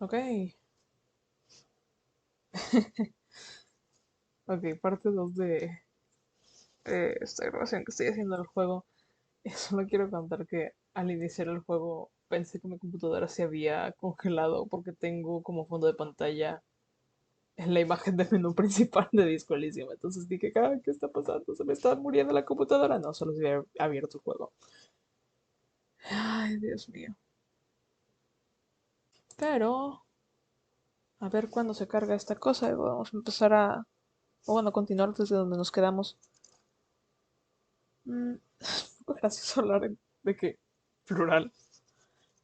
Ok. Ok, parte 2 de esta grabación que estoy haciendo del juego. Solo quiero contar que al iniciar el juego pensé que mi computadora se había congelado porque tengo como fondo de pantalla en la imagen del menú principal de Disco Elysium. Entonces dije, "Ah, ¿qué está pasando? ¿Se me está muriendo la computadora?" No, solo se había abierto el juego. Ay, Dios mío. Pero, a ver cuándo se carga esta cosa y vamos a empezar a, o bueno, continuar desde donde nos quedamos. Es un poco gracioso hablar de que plural.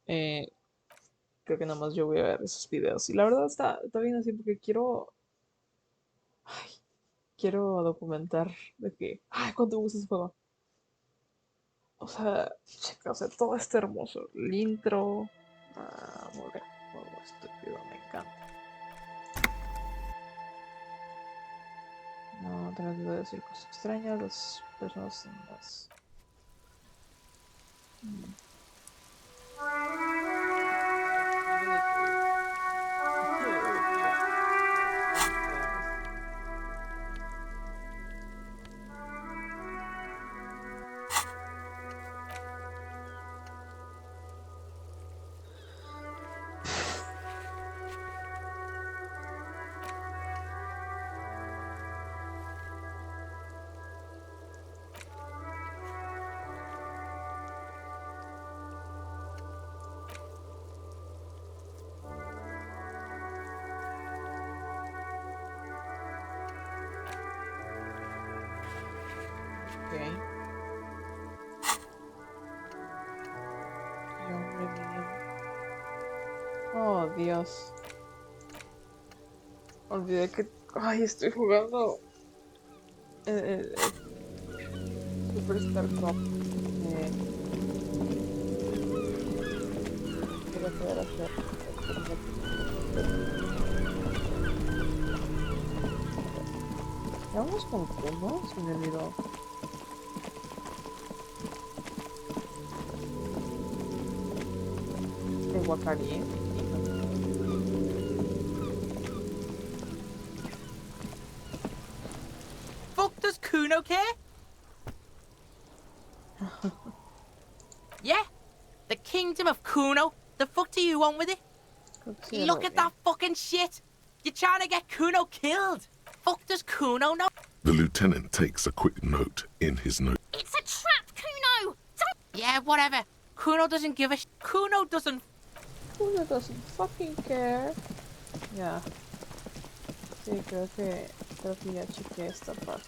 Eh, Creo que nada más yo voy a ver esos videos. Y la verdad está bien así porque quiero documentar de que, ay, cuánto me gusta ese juego. O sea, checa, o sea, todo está hermoso. El intro. Ah, mover juego estúpido, me encanta. No, tratando de decir cosas extrañas, las personas en las... Mm. Ok. Dios mío. Oh, Dios. Olvidé que... Ay, estoy jugando... Superstar Cup. Eh, Quiero poder hacer ¿ya vamos con Kuno? Se me olvidó. ¿El Wakari? Fuck does Kuno care? Yeah? The kingdom of Kuno? The fuck do you want with it? Look at that fucking shit! You're trying to get Kuno killed! Fuck does Kuno know? The lieutenant takes a quick note in his note. It's a trap, Kuno! Yeah, whatever. Kuno doesn't give a Kuno doesn't... Kuno doesn't fucking care. Ya. Sí, creo que ya chequeé esta parte.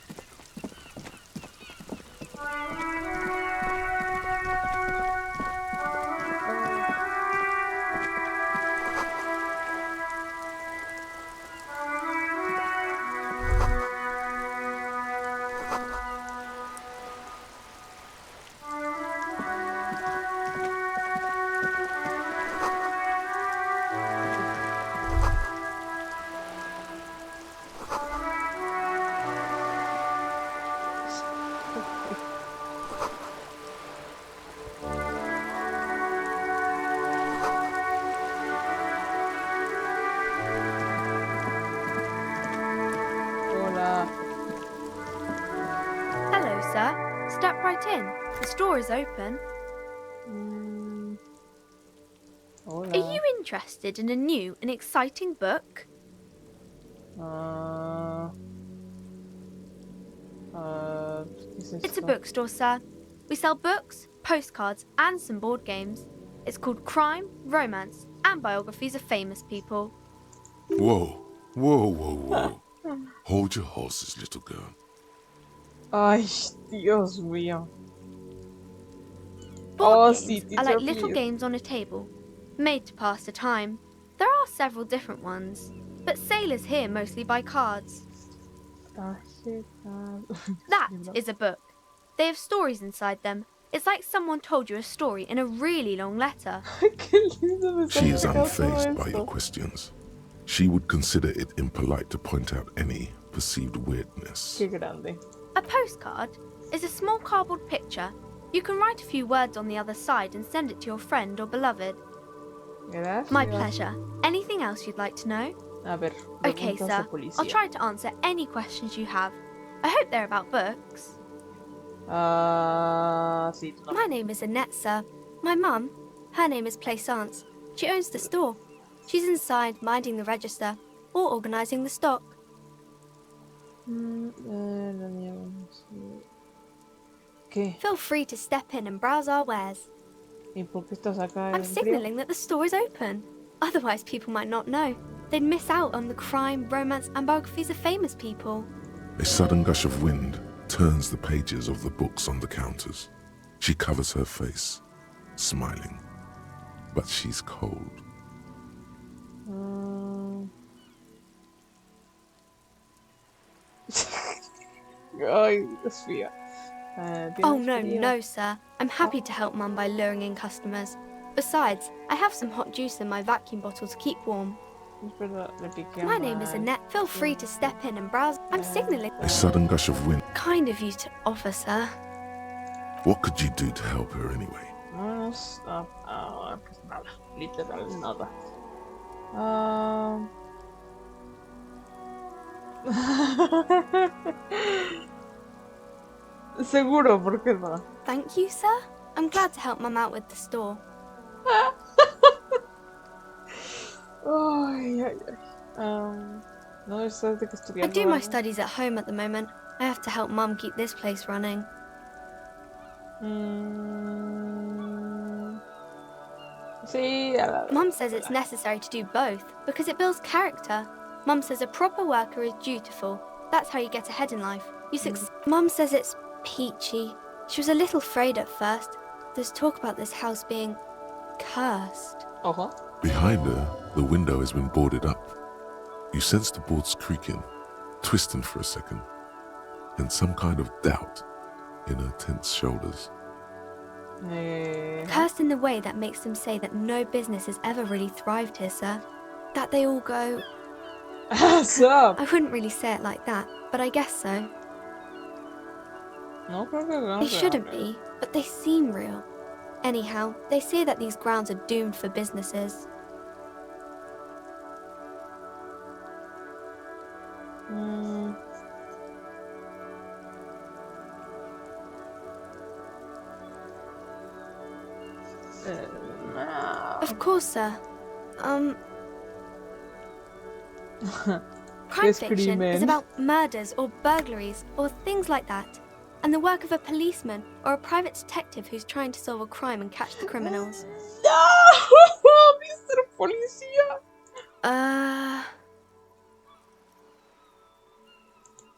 Hola. Hello, sir. Step right in. The store is open. Hola. Are you interested in a new and exciting book? ¿Qué es It's a esto? bookstore, sir. We sell books, postcards, and some board games. It's called Crime, Romance, and Biographies of Famous People. Whoa, whoa, whoa, whoa. Hold your horses, little girl. Ay, Dios mío. Board Oh, games sí, are like teacher, little please. games on a table, made to pass the time. There are several different ones, but sailors here mostly buy cards. That is a book. They have stories inside them. It's like someone told you a story in a really long letter. Qué lindo me está She is explicando todo unfazed by your esto. questions. She would consider it impolite to point out any perceived weirdness. Qué grande. A postcard is a small cardboard picture. You can write a few words on the other side and send it to your friend or beloved. Gracias. My pleasure. Anything else you'd like to know? A ver, Okay, preguntas sir. de policía. I'll try to answer any questions you have. I hope they're about books. Sí, tu My nombre. name is Annette, sir. My mum, her name is Plaisance. She owns the store. She's inside minding the register or organising the stock. ¿Qué? Feel free to step in and browse our wares. ¿Y por qué estás acá I'm en frío? signalling that the store is open. Otherwise, people might not know. They'd miss out on the crime, romance, and biographies of famous people. A sudden gush of wind turns the pages of the books on the counters. She covers her face, smiling. But she's cold. Ay, Dios mío. Oh, ¿Tienes no, frío? no, sir. I'm happy to help Mum by luring in customers. Besides, I have some hot juice in my vacuum bottle to keep warm. Es verdad, le piqué a My name is Mike. Annette. Feel free to step in and browse. I'm signalling. A sudden gush of wind. Kind of you to offer, sir. What could you do to help her anyway? Pues nada, literal nada. Seguro, ¿por qué no? Thank you, sir. I'm glad to help Mum out with the store. Ay, ay, ay. No estás de que I estudiando do my algo? studies at home at the moment. I have to help Mum keep this place running. Sí, a la... Mum says it's necessary to do both because it builds character. Mum says a proper worker is dutiful. That's how you get ahead in life. Mum says it's peachy. She was a little afraid at first. There's talk about this house being cursed. Ojo. Behind her, the window has been boarded up. You sense the boards creaking, twisting for a second, and some kind of doubt in her tense shoulders. Cursed in the way that makes them say that no business has ever really thrived here, sir. That they all go... What's up? I wouldn't really say it like that, but I guess so. No creo que no. They shouldn't be, but they seem real. Anyhow, they say that these grounds are doomed for businesses. No. Of course, sir. Crime Yes, fiction is crimen. about murders or burglaries or things like that, and the work of a policeman or a private detective who's trying to solve a crime and catch the criminals. No, Mr. Policía.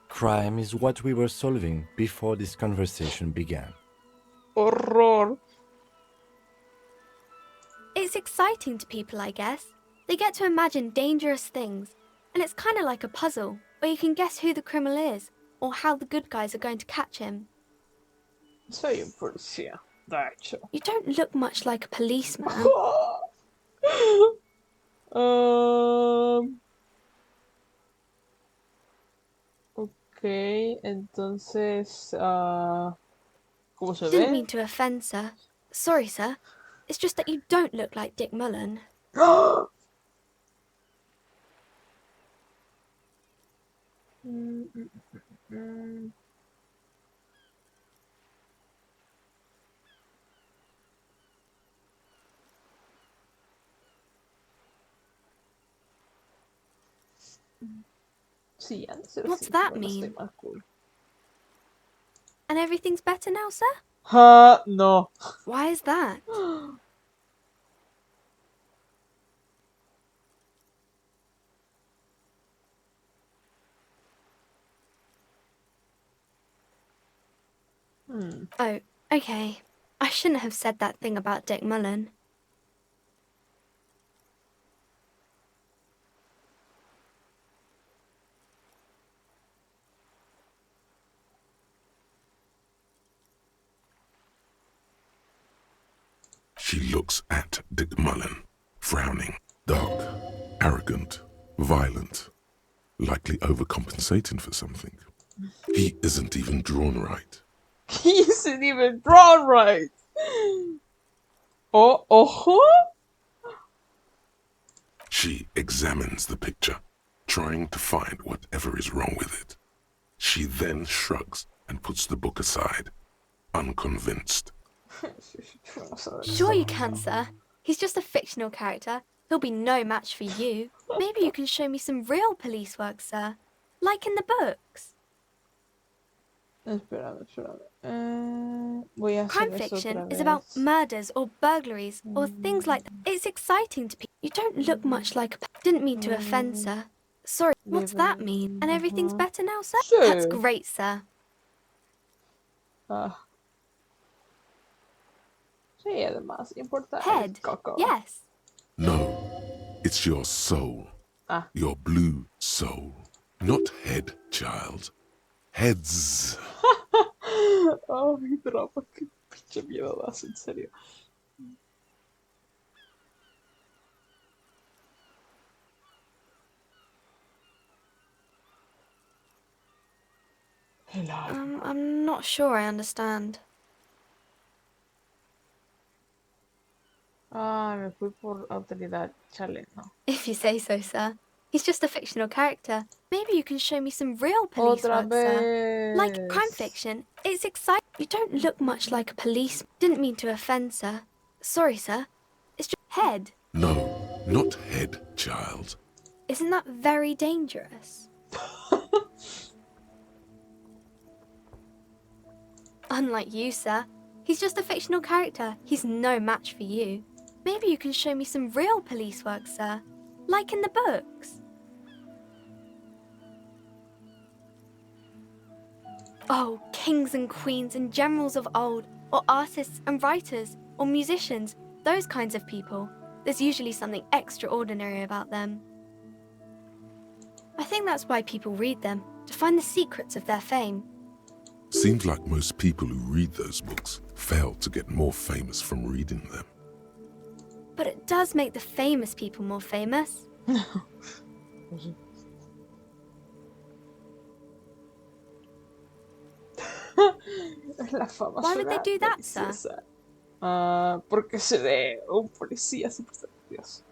Crime is what we were solving before this conversation began. Horror. It's exciting to people, I guess. They get to imagine dangerous things, and it's kind of like a puzzle, where you can guess who the criminal is, or how the good guys are going to catch him. Soy un policía, de hecho. You don't look much like a policeman. Ok, entonces, ¿cómo se Didn't ve? mean to offend, sir. Sorry, sir. It's just that you don't look like Dick Mullen. Sí, ha de ser What's así, that pero no estoy mean? más cool. And everything's better now, sir? No. Why is that? Oh, okay. I shouldn't have said that thing about Dick Mullen. She looks at Dick Mullen, frowning. Dark, arrogant, violent, likely overcompensating for something. He isn't even drawn right. He isn't even drawn right. Oh, ojo. She examines the picture, trying to find whatever is wrong with it. She then shrugs and puts the book aside, unconvinced. Sure you can, sir. He's just a fictional character. He'll be no match for you. Maybe you can show me some real police work, sir. Like in the books. Espérame. Voy a Crime hacer eso fiction otra is about vez. murders or burglaries or things like that. It's exciting to people. You don't look much like a... Didn't mean to offend, sir. Sorry, what's that mean? And everything's better now, sir? Sí. That's great, sir. Ah. Sí, además, importa el Head? coco. Yes. No, it's your soul. Ah. Your blue soul. Not head, child. Heads. Oh, mi tropa, qué pinche miedo das, en serio. I'm not sure I understand. Ah, me fui por autoridad. Chale, no. If you say so, sir. He's just a fictional character. Maybe you can show me some real police Otra work, sir. vez. Like crime fiction. It's exciting. You don't look much like a police. Didn't mean to offend, sir. Sorry, sir. It's just head. No, not head, child. Isn't that very dangerous? Unlike you, sir. He's just a fictional character. He's no match for you. Maybe you can show me some real police work, sir. Like in the books. Oh, kings and queens and generals of old, or artists and writers, or musicians, those kinds of people. There's usually something extraordinary about them. I think that's why people read them, to find the secrets of their fame. Seems like most people who read those books fail to get more famous from reading them. But it does make the famous people more famous. La fama Why would they suena do that, sir? deliciosa. Ah, porque se ve un policía súper gracioso.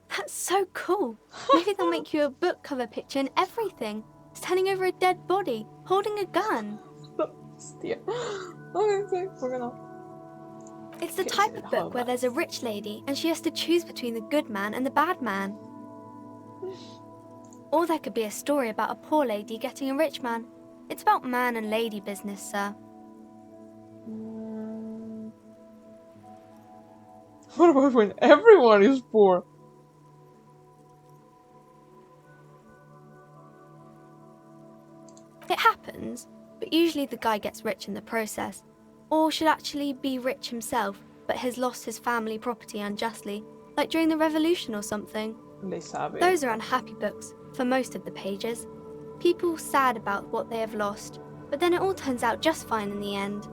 That's so cool. Maybe they'll make you a book cover picture and everything. Standing over a dead body, holding a gun. Hostia. Ok, sí, ¿por qué no? It's the Okay, type so of book where there's a rich lady and she has to choose between the good man and the bad man. Or there could be a story about a poor lady getting a rich man. It's about man and lady business, sir. What about when everyone is poor? It happens, but usually the guy gets rich in the process. Or should actually be rich himself, but has lost his family property unjustly, like during the revolution or something. Le sabe. Those are unhappy books, for most of the pages. People sad about what they have lost, but then it all turns out just fine in the end.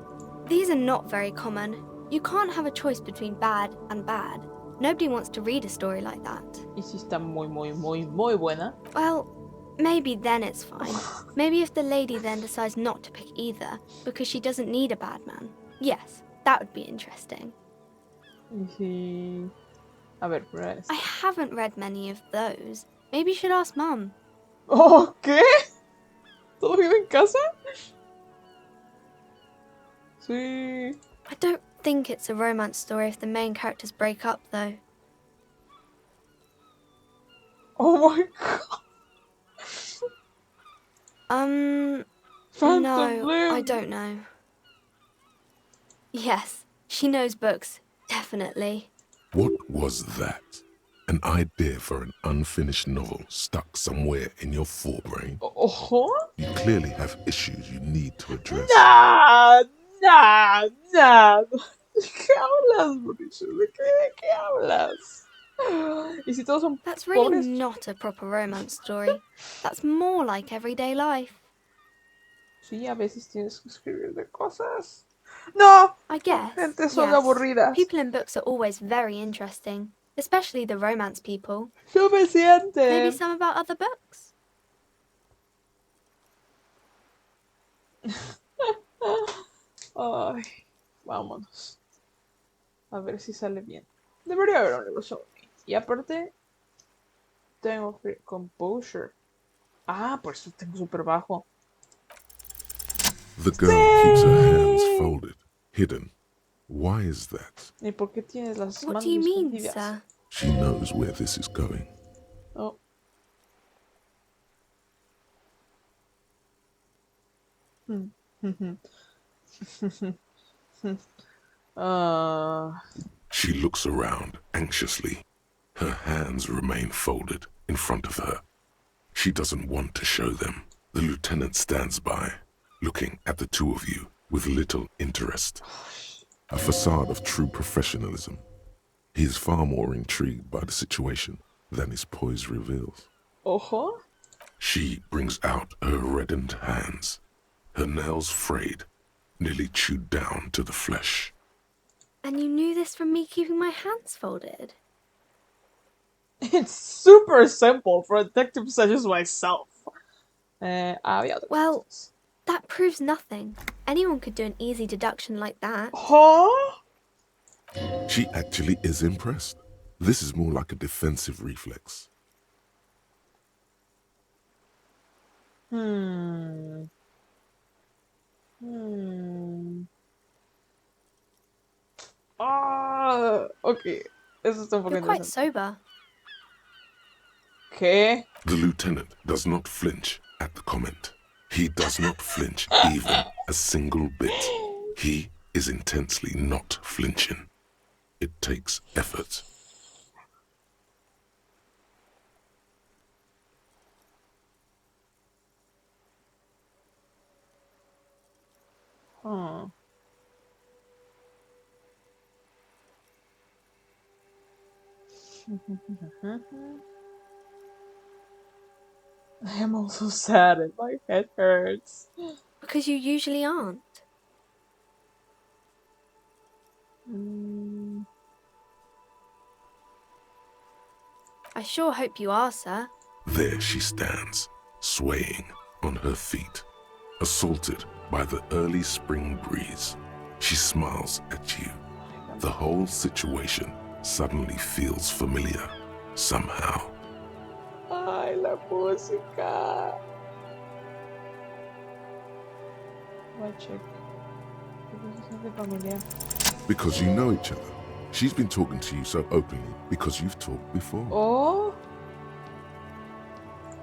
These are not very common. You can't have a choice between bad and bad. Nobody wants to read a story like that. Y si está muy buena. Well, maybe then it's fine. Maybe if the lady then decides not to pick either, because she doesn't need a bad man. Yes, that would be interesting. Y si... A ver, prueba esta. I haven't read many of those. Maybe you should ask Mum. Oh, ¿qué? ¿Todo bien en casa? Sí. I don't think it's a romance story if the main characters break up, though. Oh my god. Phantom No, Bloom. I don't know. Yes, she knows books, definitely. What was that? An idea for an unfinished novel stuck somewhere in your forebrain? Ojo. You clearly have issues you need to address. Nah. ¿De qué hablas, Mauricio? ¿De qué hablas? Y si todos son That's really pobres. not a proper romance story. That's more like everyday life. Sí, a veces tienes que escribir de cosas. No. I guess. Gente son Yes. aburridas. People in books are always very interesting, especially the romance people. Suficiente. Maybe some about other books. Ay, vámonos. A ver si sale bien. Debería haber un libro sobre mí. Y aparte, tengo composure. Ah, por eso tengo súper bajo. The girl keeps her hands folded, hidden. Why is that? ¿Y por qué tienes las What do manos you mean, escondidas? sir? She knows where this is going. Oh. She looks around anxiously. Her hands remain folded in front of her. She doesn't want to show them. The lieutenant stands by, looking at the two of you with little interest. A facade of true professionalism. He is far more intrigued by the situation than his poise reveals. Ojo. She brings out her reddened hands, her nails frayed, nearly chewed down to the flesh. And you knew this from me keeping my hands folded? It's super simple for a detective such as myself. Había otras Well, cosas. that proves nothing. Anyone could do an easy deduction like that. Huh? She actually is impressed. This is more like a defensive reflex. Ok. Eso está un poco You're quite interesante. sober. ¿Qué? The lieutenant does not flinch at the comment. He does not flinch even a single bit. He is intensely not flinching. It takes effort. Huh. I am also sad and my head hurts. Because you usually aren't. I sure hope you are, sir. There she stands, swaying on her feet, assaulted by the early spring breeze. She smiles at you. The whole situation suddenly feels familiar, somehow. Ay, la música. Voy a check. Se siente familiar. Because you know each other. She's been talking to you so openly because you've talked before. Oh.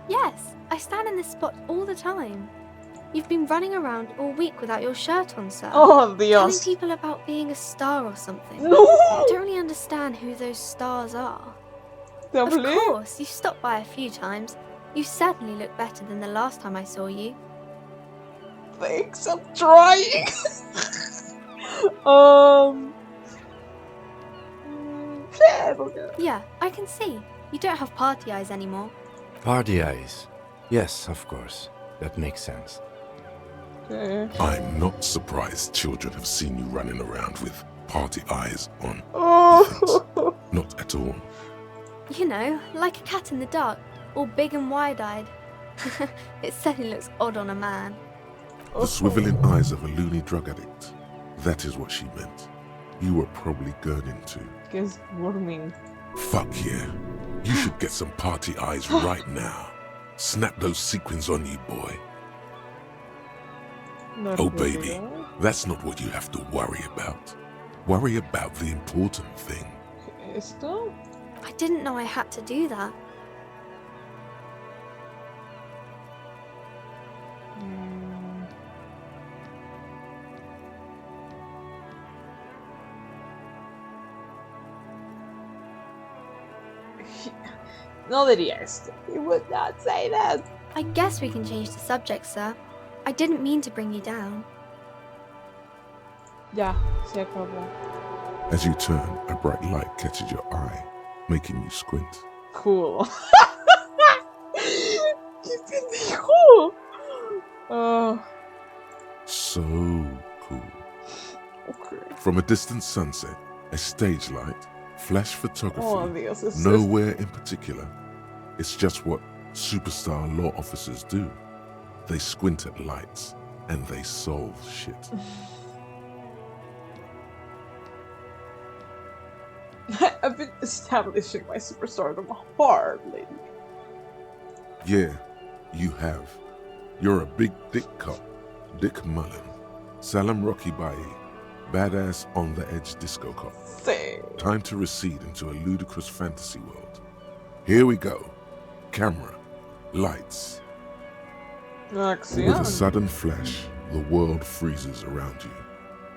Yes, I stand in this spot all the time. You've been running around all week without your shirt on, sir. Oh, Telling Dios. people about being a star or something. No. I don't really understand who those stars are. Te Of hablé. course, you've stopped by a few times. You certainly look better than the last time I saw you. Thanks, I'm trying. um. Yeah, okay. Yeah, I can see. You don't have party eyes anymore. Party eyes. Yes, of course. That makes sense. Okay. I'm not surprised children have seen you running around with party eyes on. Oh. Not at all. You know, like a cat in the dark, all big and wide-eyed. It certainly looks odd on a man. The swiveling eyes of a loony drug addict. That is what she meant. You were probably gurning to. Que es grooming. Fuck yeah. You should get some party eyes right now. Snap those sequins on you, boy. No Oh, recuerdo. baby, that's not what you have to worry about. Worry about the important thing. ¿Esto? I didn't know I had to do that. No diría esto. He would not say that. I guess we can change the subject, sir. I didn't mean to bring you down. Ya, se acabó. As you turn, a bright light catches your eye, making you squint. Cool. ¡Qué pendejo! Oh, So cool. okay. From a distant sunset, a stage light, flash photography, Oh, Dios, es nowhere in particular. It's just what superstar law officers do. They squint at lights and they solve shit. I've been establishing my superstardom hard lately. Yeah, you have. You're a big dick cop, Dick Mullen. Salam Rocky Bai, badass on the edge disco cop. Sí. Time to recede into a ludicrous fantasy world. Here we go. Camera, lights. With a Acción. sudden flash, the world freezes around you,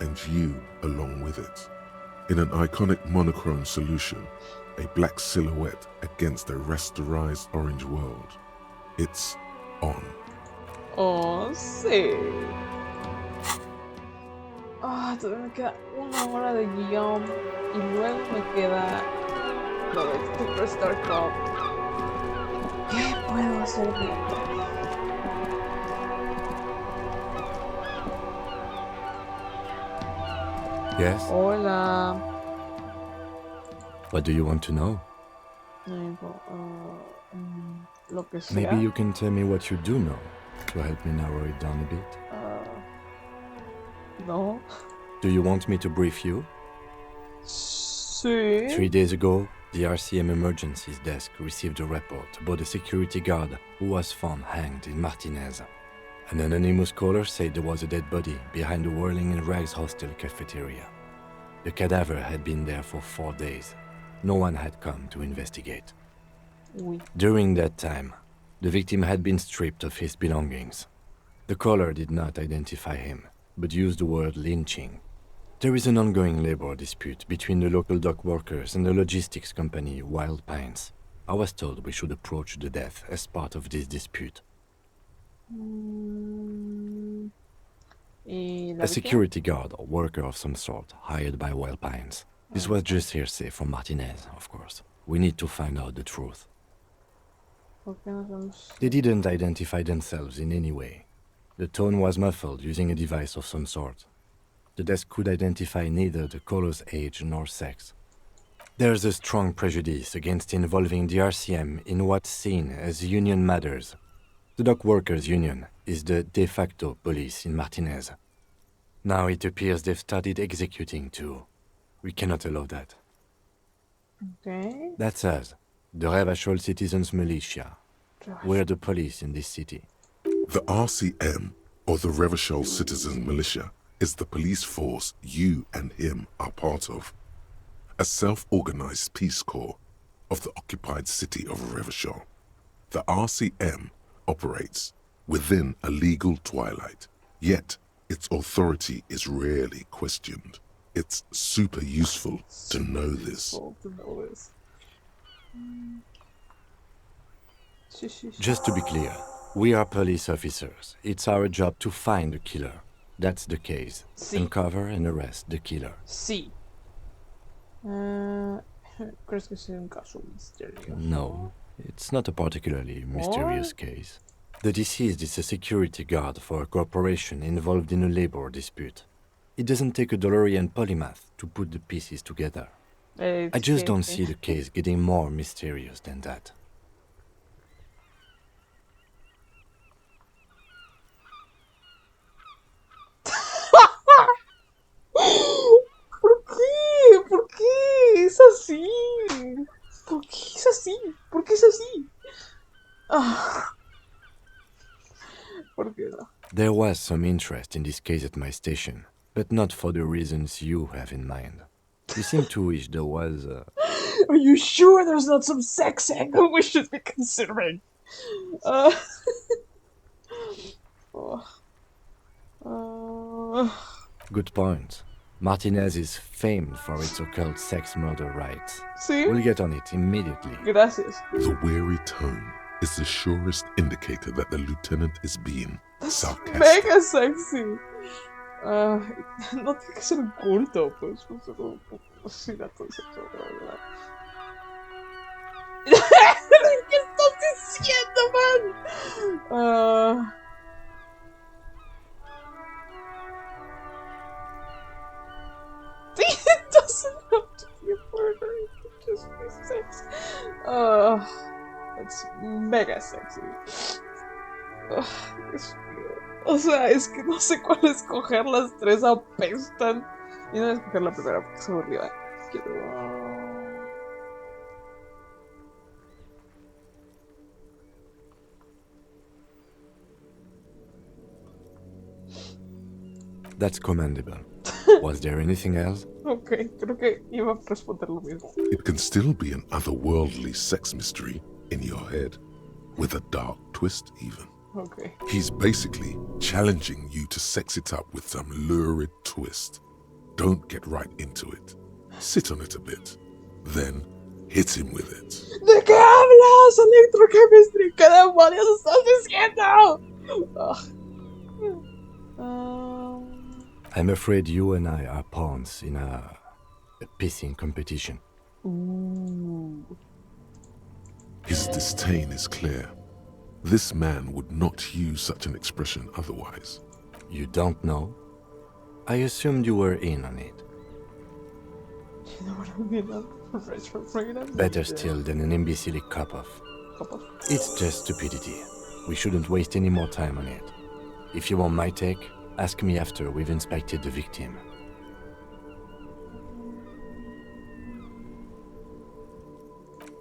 and you along with it. In an iconic monochrome solution, a black silhouette against a rasterized orange world. It's on. Oh, sí. Ah, todavía me queda 1 hora de guión y luego me queda lo del Superstar Cup. ¿Qué puedo hacer mientras? Yes? Hola. What do you want to know? Lo que sea. Maybe you can tell me what you do know to help me narrow it down a bit. No. Do you want me to brief you? Sí. 3 days ago, the RCM Emergencies Desk received a report about a security guard who was found hanged in Martinez. An anonymous caller said there was a dead body behind the Whirling in Rags hostel cafeteria. The cadaver had been there for 4 days. No one had come to investigate. Oui. During that time, the victim had been stripped of his belongings. The caller did not identify him, but used the word lynching. There is an ongoing labor dispute between the local dock workers and the logistics company Wild Pines. I was told we should approach the death as part of this dispute. ¿Y la A víctima? security guard or worker of some sort hired by Wild Pines. This was just hearsay from Martinez, of course. We need to find out the truth. ¿Por qué no sabemos? They didn't identify themselves in any way. The tone was muffled using a device of some sort. The desk could identify neither the caller's age nor sex. There's a strong prejudice against involving the RCM in what's seen as union matters. The dock workers' union is the de facto police in Martinez. Now it appears they've started executing too. We cannot allow that. Okay. That's us, the Revachol Citizens Militia. We're the police in this city. The RCM, or the Revachol Citizen Militia, is the police force you and him are part of. A self-organized peace corps of the occupied city of Revachol. The RCM operates within a legal twilight, yet its authority is rarely questioned. It's super useful to know this. Just to be clear, we are police officers. It's our job to find the killer. That's the case. Sí. Uncover and arrest the killer. Sí. ¿Crees que sea un caso misterioso? No, it's not a particularly mysterious case. The deceased is a security guard for a corporation involved in a labor dispute. It doesn't take a DeLorean polymath to put the pieces together. I just don't see the case getting more mysterious than that. ¿Por qué? ¿Por qué es así? ¿Por qué es así? ¿Por qué es así? Ah. ¿Por qué no? There was some interest in this case at my station, but not for the reasons you have in mind. You seem to wish there was Are you sure there's not some sex angle we should be considering? Good point. Martinez is famed for its occult sex murder rites. ¿Sí? We'll get on it immediately. Gracias. The weary tone is the surest indicator that the lieutenant is being sarcastic. Mega sexy. No tiene que ser un culto, pues. Pero sí, gato sexual, la verdad. ¿Qué estás diciendo, man? It doesn't have to be a murder, it could just be sex. It's mega sexy. Dios mío. O sea, es que no sé cuál escoger, las tres apestan. Y no voy a escoger la primera porque es aburrida. Quiero... That's commendable. Was there anything else? Ok, creo que iba a responder lo mismo. It can still be an otherworldly sex mystery in your head, with a dark twist even. Ok. He's basically challenging you to sex it up with some lurid twist. Don't get right into it. Sit on it a bit. Then hit him with it. ¿De qué hablas? Electrochemistry, ¿qué demonios estás diciendo? I'm afraid you and I are pawns in a pissing competition. Ooh. His disdain is clear. This man would not use such an expression otherwise. You don't know? I assumed you were in on it. You know what I mean? Better still than an imbecile cop-off. It's just stupidity. We shouldn't waste any more time on it. If you want my take, ask me after we've inspected the victim.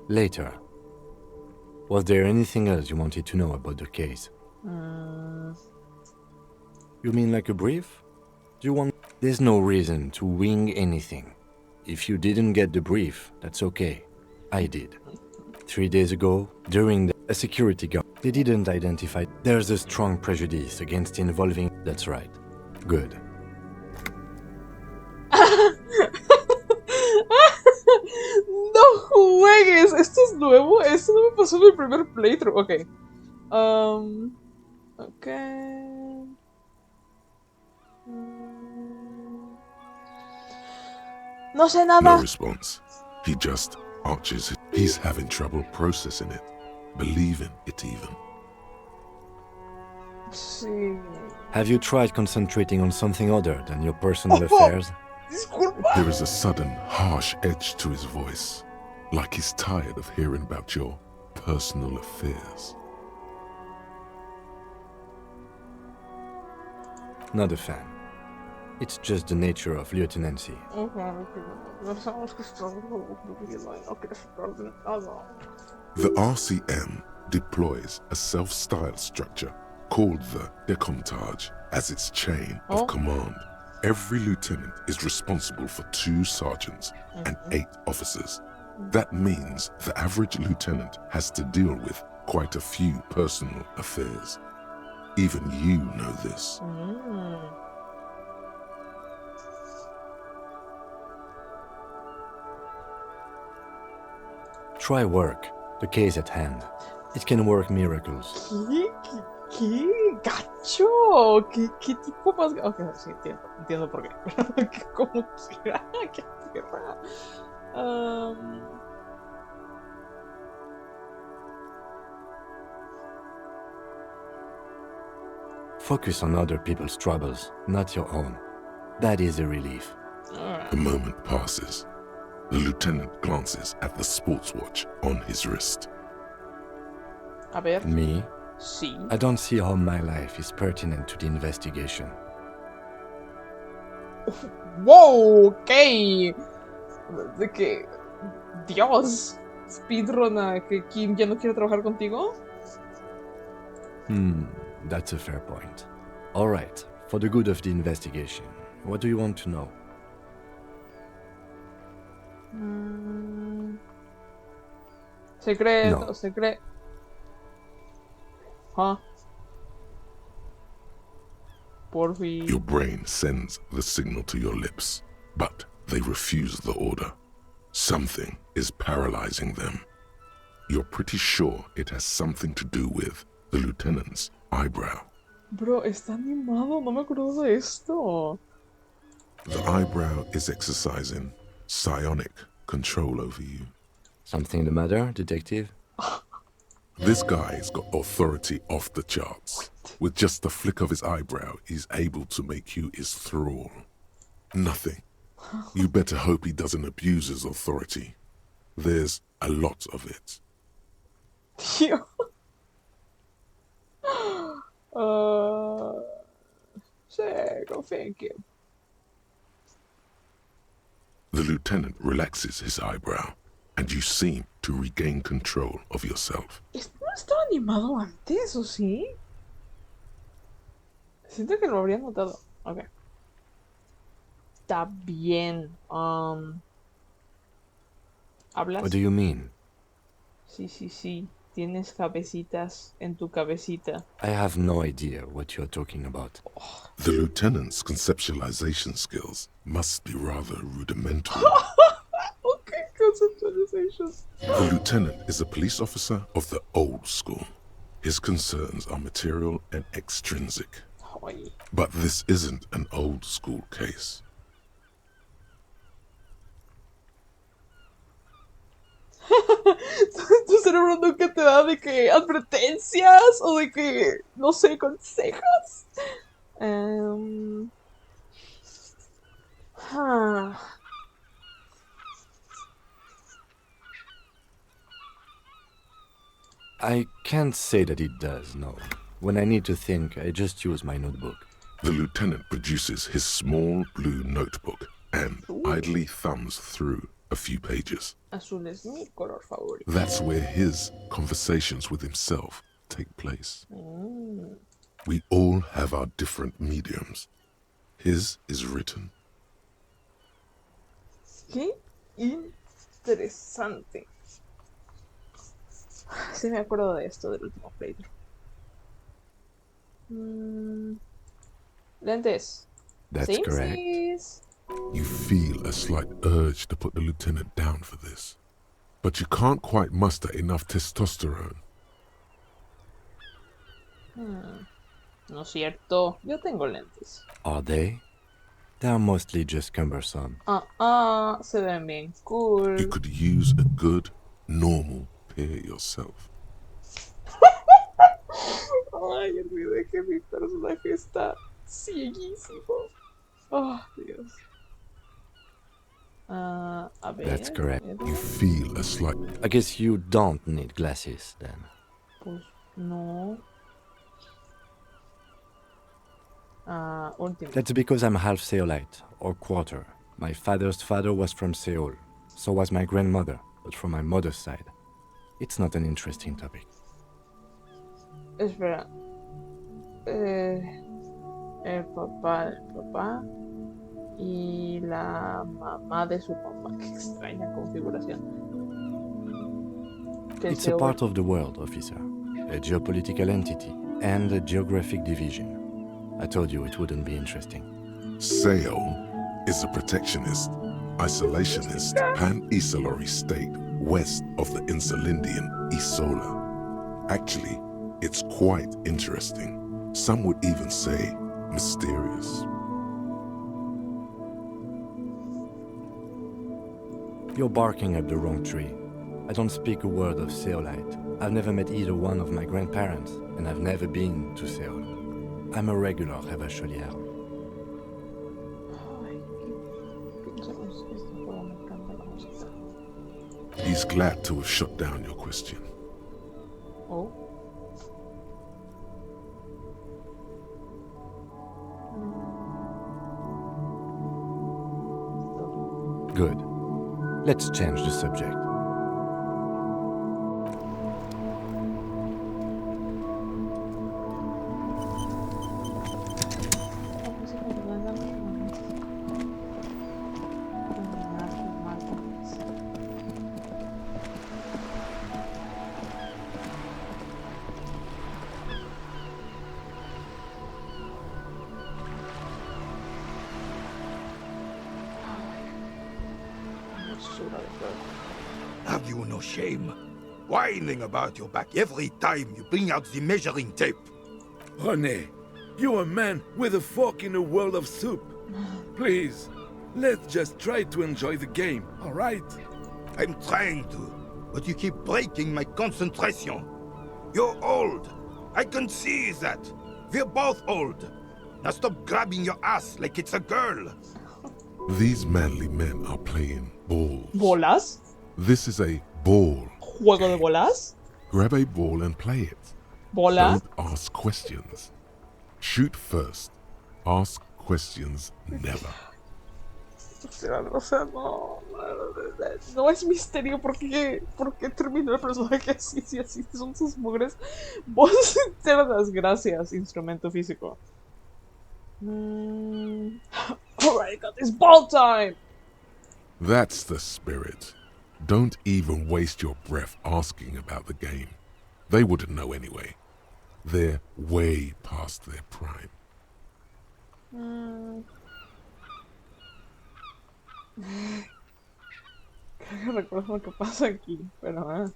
Later. Was there anything else you wanted to know about the case? You mean like a brief? Do you want... There's no reason to wing anything. If you didn't get the brief, that's okay. I did. 3 days ago, during a security guard, they didn't identify. There's a strong prejudice against involving... That's right. Good. No juegues, esto es nuevo, esto no me pasó en mi primer playthrough. Ok. Ok. No sé nada. No response. He just arches it. He's having trouble processing it, believing it even. Sí. Have you tried concentrating on something other than your personal affairs? Disculpa. There is a sudden, harsh edge to his voice, like he's tired of hearing about your personal affairs. Not a fan. It's just the nature of lieutenancy. The RCM deploys a self-styled structure called the Decomptage as its chain of command. Every lieutenant is responsible for 2 sergeants and 8 officers. That means the average lieutenant has to deal with quite a few personal affairs. Even you know this. Try work. The case at hand. It can work miracles. ¿Qué? ¡Gacho! ¿Qué tipo más? Ok, sí, entiendo por qué. Como quiera, qué tierra. Focus on other people's troubles, not your own. That is a relief. A moment passes. The lieutenant glances at the sports watch on his wrist. A ver. Me? Sí. I don't see how my life is pertinent to the investigation. ¡Wow! Ok. De que... Dios. Speedrun, que Kim ya no quiere trabajar contigo. That's a fair point. All right, for the good of the investigation, what do you want to know? Secreto, No. secreto. Huh? Por fin. Your brain sends the signal to your lips, but they refuse the order. Something is paralyzing them. You're pretty sure it has something to do with the lieutenant's eyebrow. Bro, está animado, no me acuerdo de esto. The eyebrow is exercising psionic control over you. Something the matter, detective? This guy's got authority off the charts. With just the flick of his eyebrow, he's able to make you his thrall. Nothing. You better hope he doesn't abuse his authority. There's a lot of it. Tío. Sí, confía en Kim. The lieutenant relaxes his eyebrow, and you seem to regain control of yourself. ¿Esto no estaba animado antes, o sí? Siento que lo habría notado. Ok. está bien. ¿Hablas? What do you mean? Sí. Tienes cabecitas en tu cabecita. I have no idea what you're talking about. The lieutenant's conceptualization skills must be rather rudimentary. Okay, conceptualizations. The lieutenant is a police officer of the old school. His concerns are material and extrinsic. Ay. But this isn't an old school case. Tu cerebro nunca te da de que advertencias o de que, no sé, consejos. Ah, I can't say that it does, no. When I need to think, I just use my notebook. The lieutenant produces his small blue notebook and idly thumbs through a few pages. azul es mi color favorito. That's where his conversations with himself take place. We all have our different mediums. His is written. Qué interesante. Sí me acuerdo de esto del último playthrough. Lentes. That's correct. Simsies. You feel a slight urge to put the lieutenant down for this, but you can't quite muster enough testosterone. No es cierto. Yo tengo lentes. Are they? They are mostly just cumbersome. Se ven bien cool. You could use a good, normal pair yourself. Ay, olvidé que mi personaje está cieguísimo. Oh, Dios. A ver. That's correct. You feel a slight. I guess you don't need glasses, then. Pues no. Último. That's because I'm half Seolite, or quarter. My father's father was from Seoul. So was my grandmother, but from my mother's side. It's not an interesting topic. Espera. El papá del papá y la mamá de su mamá. Qué extraña configuración. It's a part of the world, officer. A geopolitical entity and a geographic division. I told you it wouldn't be interesting. Seoul is a protectionist, isolationist, pan-Isolari state west of the Insulindian Isola. Actually, it's quite interesting. Some would even say mysterious. You're barking up the wrong tree. I don't speak a word of Seolite. I've never met either one of my grandparents, and I've never been to Seoul. I'm a regular Revacholier. Ay, qué pinche música. Este juego me encanta la música. He's glad to have shut down your question. Oh. Good. Let's change the subject. Have you no shame? Whining about your back every time you bring out the measuring tape. René, you're a man with a fork in a world of soup. Please, let's just try to enjoy the game, all right? I'm trying to, but you keep breaking my concentration. You're old. I can see that. We're both old. Now stop grabbing your ass like it's a girl. These manly men are playing balls. ¿Bolas? This is a ball. ¿Juego de bolas? Grab a ball and play it. ¿Bola? Don't ask questions. Shoot first. Ask questions never. O sea, no es misterio por qué terminó el personaje así, si así son sus mugres. Vos cerdas, gracias, instrumento físico. Alright, got this ball time! That's the spirit. Don't even waste your breath asking about the game. They wouldn't know anyway. They're way past their prime. Creo que recuerdo lo que pasa aquí, pero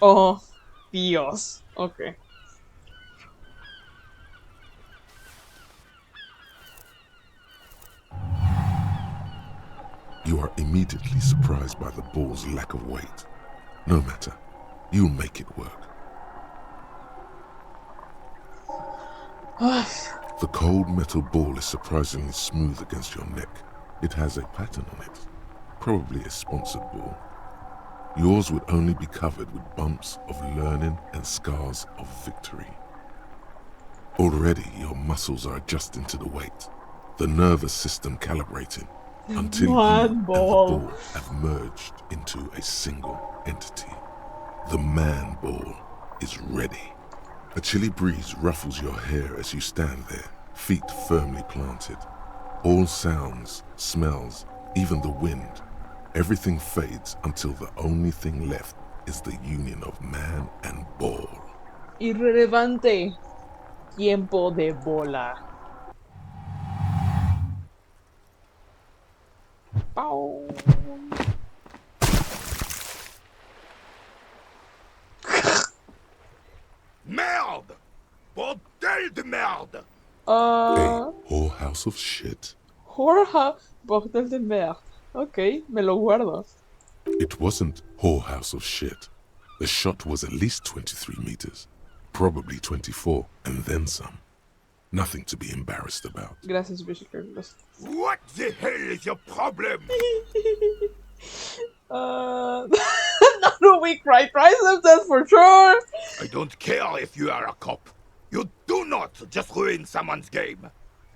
Oh, Dios. Okay. You are immediately surprised by the ball's lack of weight. No matter, you'll make it work. The cold metal ball is surprisingly smooth against your neck. It has a pattern on it, probably a sponsored ball. Yours would only be covered with bumps of learning and scars of victory. Already your muscles are adjusting to the weight, the nervous system calibrating, until you and the ball have merged into a single entity. The man ball is ready. A chilly breeze ruffles your hair as you stand there, feet firmly planted. All sounds, smells, even the wind, everything fades until the only thing left is the union of man and ball. Irrelevante. Tiempo de bola. Pow. Merde! Bordel de merde! A whorehouse of shit. Bordel de merde. Ok, me lo guardo. It wasn't whorehouse of shit. The shot was at least 23 meters, probably 24, and then some. Nothing to be embarrassed about. Gracias, Bishop. What the hell is your problem? Not a weak right triceps, that's for sure. I don't care if you are a cop. You do not just ruin someone's game.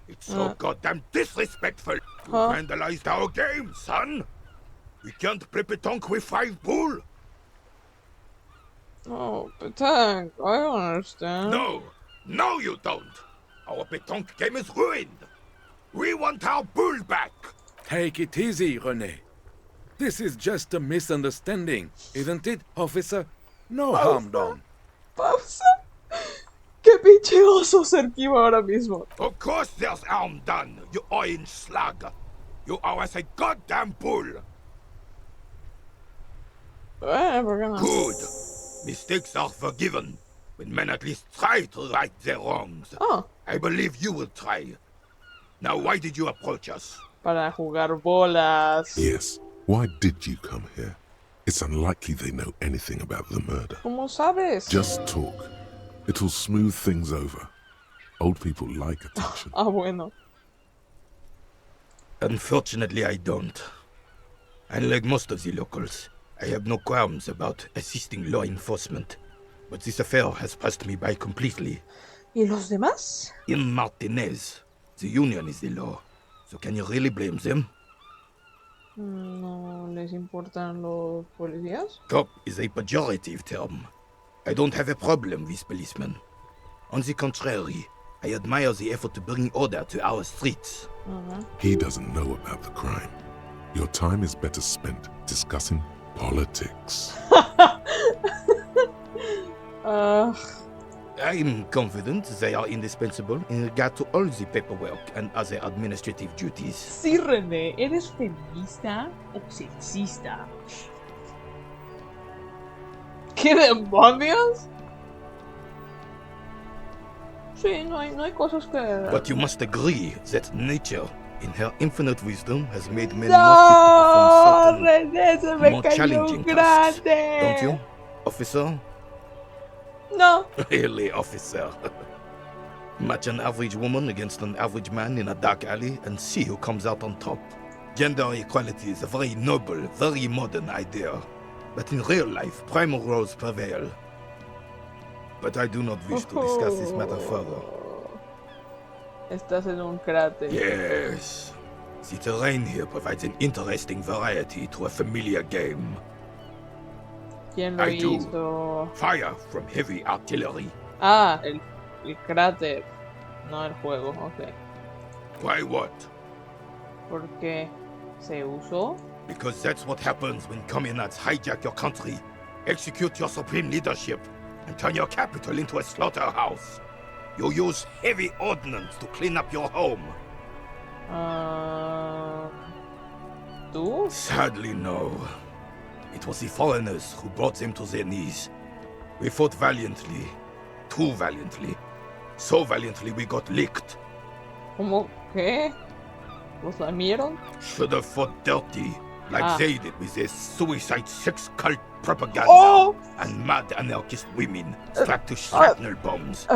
It's so goddamn disrespectful. You vandalized our game, son. We can't play pétanque with 5 bull. Oh, pétanque, I don't understand. No, you don't. Our pétanque game is ruined. We want our bull back. Take it easy, René. This is just a misunderstanding, isn't it, officer? No harm done. Pausa. Qué pinche oso ser Kiva ahora mismo. Of course there's harm done, you orange slug. You owe us a goddamn bull. We're gonna... Good. Mistakes are forgiven when men at least try to right their wrongs. Oh. I believe you will try. Now, why did you approach us? Para jugar bolas. Yes. Why did you come here? It's unlikely they know anything about the murder. ¿Cómo sabes? Just talk. It'll smooth things over. Old people like attention. Bueno. Unfortunately, I don't. Unlike most of the locals, I have no qualms about assisting law enforcement. But this affair has passed me by completely. ¿Y los demás? In Martinez, the union is the law. So can you really blame them? ¿No les importan los policías? Cop is a pejorative term. I don't have a problem with policemen. On the contrary, I admire the effort to bring order to our streets. He doesn't know about the crime. Your time is better spent discussing politics. I'm confident they are indispensable in regard to all the paperwork and other administrative duties. Sí, René, ¿eres feminista o sexista? ¿Qué demonios? Sí, no hay cosas que... But you must agree that nature, in her infinite wisdom, has made men ¡No! more fit to perform René, se certain, me more cayó challenging tasks. grande. Don't you, officer? No. Really, officer. Match an average woman against an average man in a dark alley and see who comes out on top. Gender equality is a very noble, very modern idea. But in real life, primal roles prevail. But I do not wish to discuss this matter further. Estás en un cráter. Yes. The terrain here provides an interesting variety to a familiar game. ¿Quién lo I do. hizo? Fire from heavy artillery. Ah, el cráter. No el juego, ok. Why what? Porque se usó. Because that's what happens when communards hijack your country, execute your supreme leadership, and turn your capital into a slaughterhouse. You use heavy ordnance to clean up your home. ¿Tú? Sadly, no. It was the foreigners who brought them to their knees. We fought valiantly. Too valiantly. So valiantly we got licked. ¿Cómo? ¿Qué? ¿Los lamieron? Should have fought dirty, like they did with their suicide sex cult propaganda and mad anarchist women strapped to shrapnel bombs.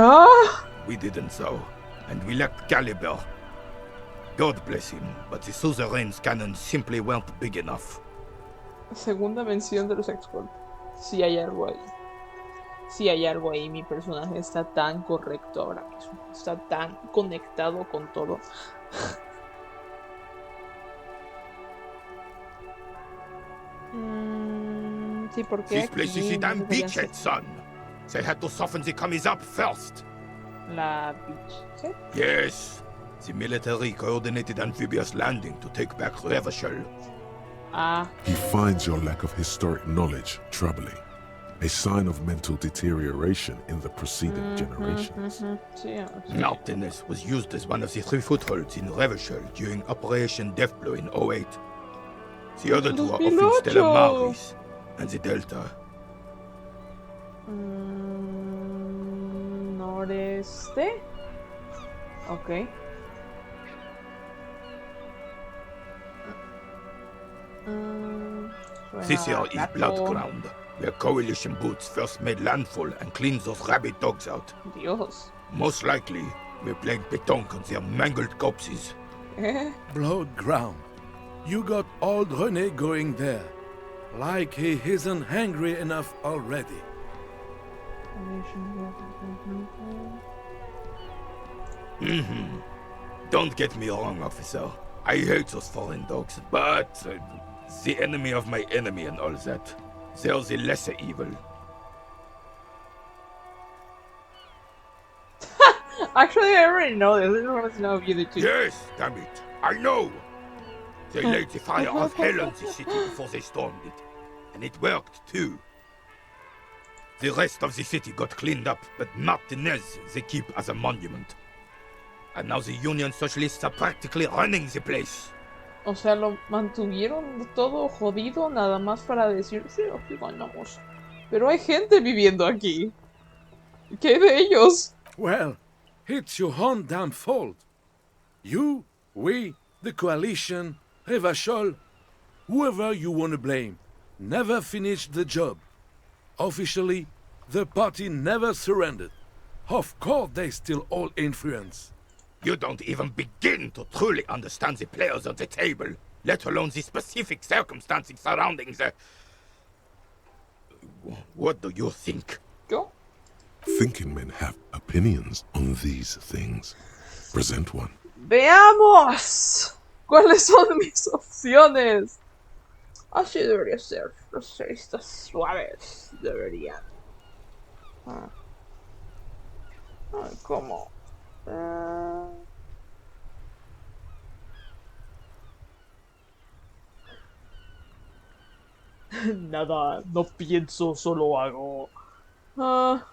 We didn't so, and we lacked caliber. God bless him, but the suzerain's cannons simply weren't big enough. Segunda mención de los X-Cult. Sí hay algo ahí. Sí hay algo ahí. Mi personaje está tan correcto ahora mismo. Está tan conectado con todo. Sí, porque This place is a damn beachhead, son. They had to soften the commies up first. La beach, ¿sí? Yes. The military coordinated amphibious landing to take back Revachol. He finds your lack of historic knowledge troubling, a sign of mental deterioration in the preceding generations. Sí, Martinez was used as one of the 3 footholds in Revachol during Operation Deathblow in 08. The other 2 are off in Stella Maris and the Delta. Noreste. Ok. This here is Blood Ground, where coalition boots first made landfall and cleaned those rabid dogs out. Dios. Most likely, we're playing pétanque on their mangled corpses. Blood ground. You got old René going there. Like he isn't hungry enough already. Don't get me wrong, officer. I hate those foreign dogs, but the enemy of my enemy and all that. They're the lesser evil. Actually, I already know this. I just wanted to know if you did too. Yes, damn it. I know. They laid the fire of hell on the city before they stormed it. And it worked, too. The rest of the city got cleaned up, but Martinez they keep as a monument. And now the Union Socialists are practically running the place. O sea, lo mantuvieron todo jodido nada más para decir, sí, aquí ganamos. Pero hay gente viviendo aquí. ¿Qué de ellos? Well, it's your own damn fault. You, we, the coalition, Revachol, whoever you want to blame, never finished the job. Officially, the party never surrendered. Of course, they still all influence. You don't even begin to truly understand the players on the table, let alone the specific circumstances surrounding the... What do you think? ¿Yo? Thinking men have opinions on these things. Present one. ¡Veamos! ¿Cuáles son mis opciones? Así debería ser. Los socialistas suaves deberían. ¿Cómo? Nada, no pienso, solo hago. No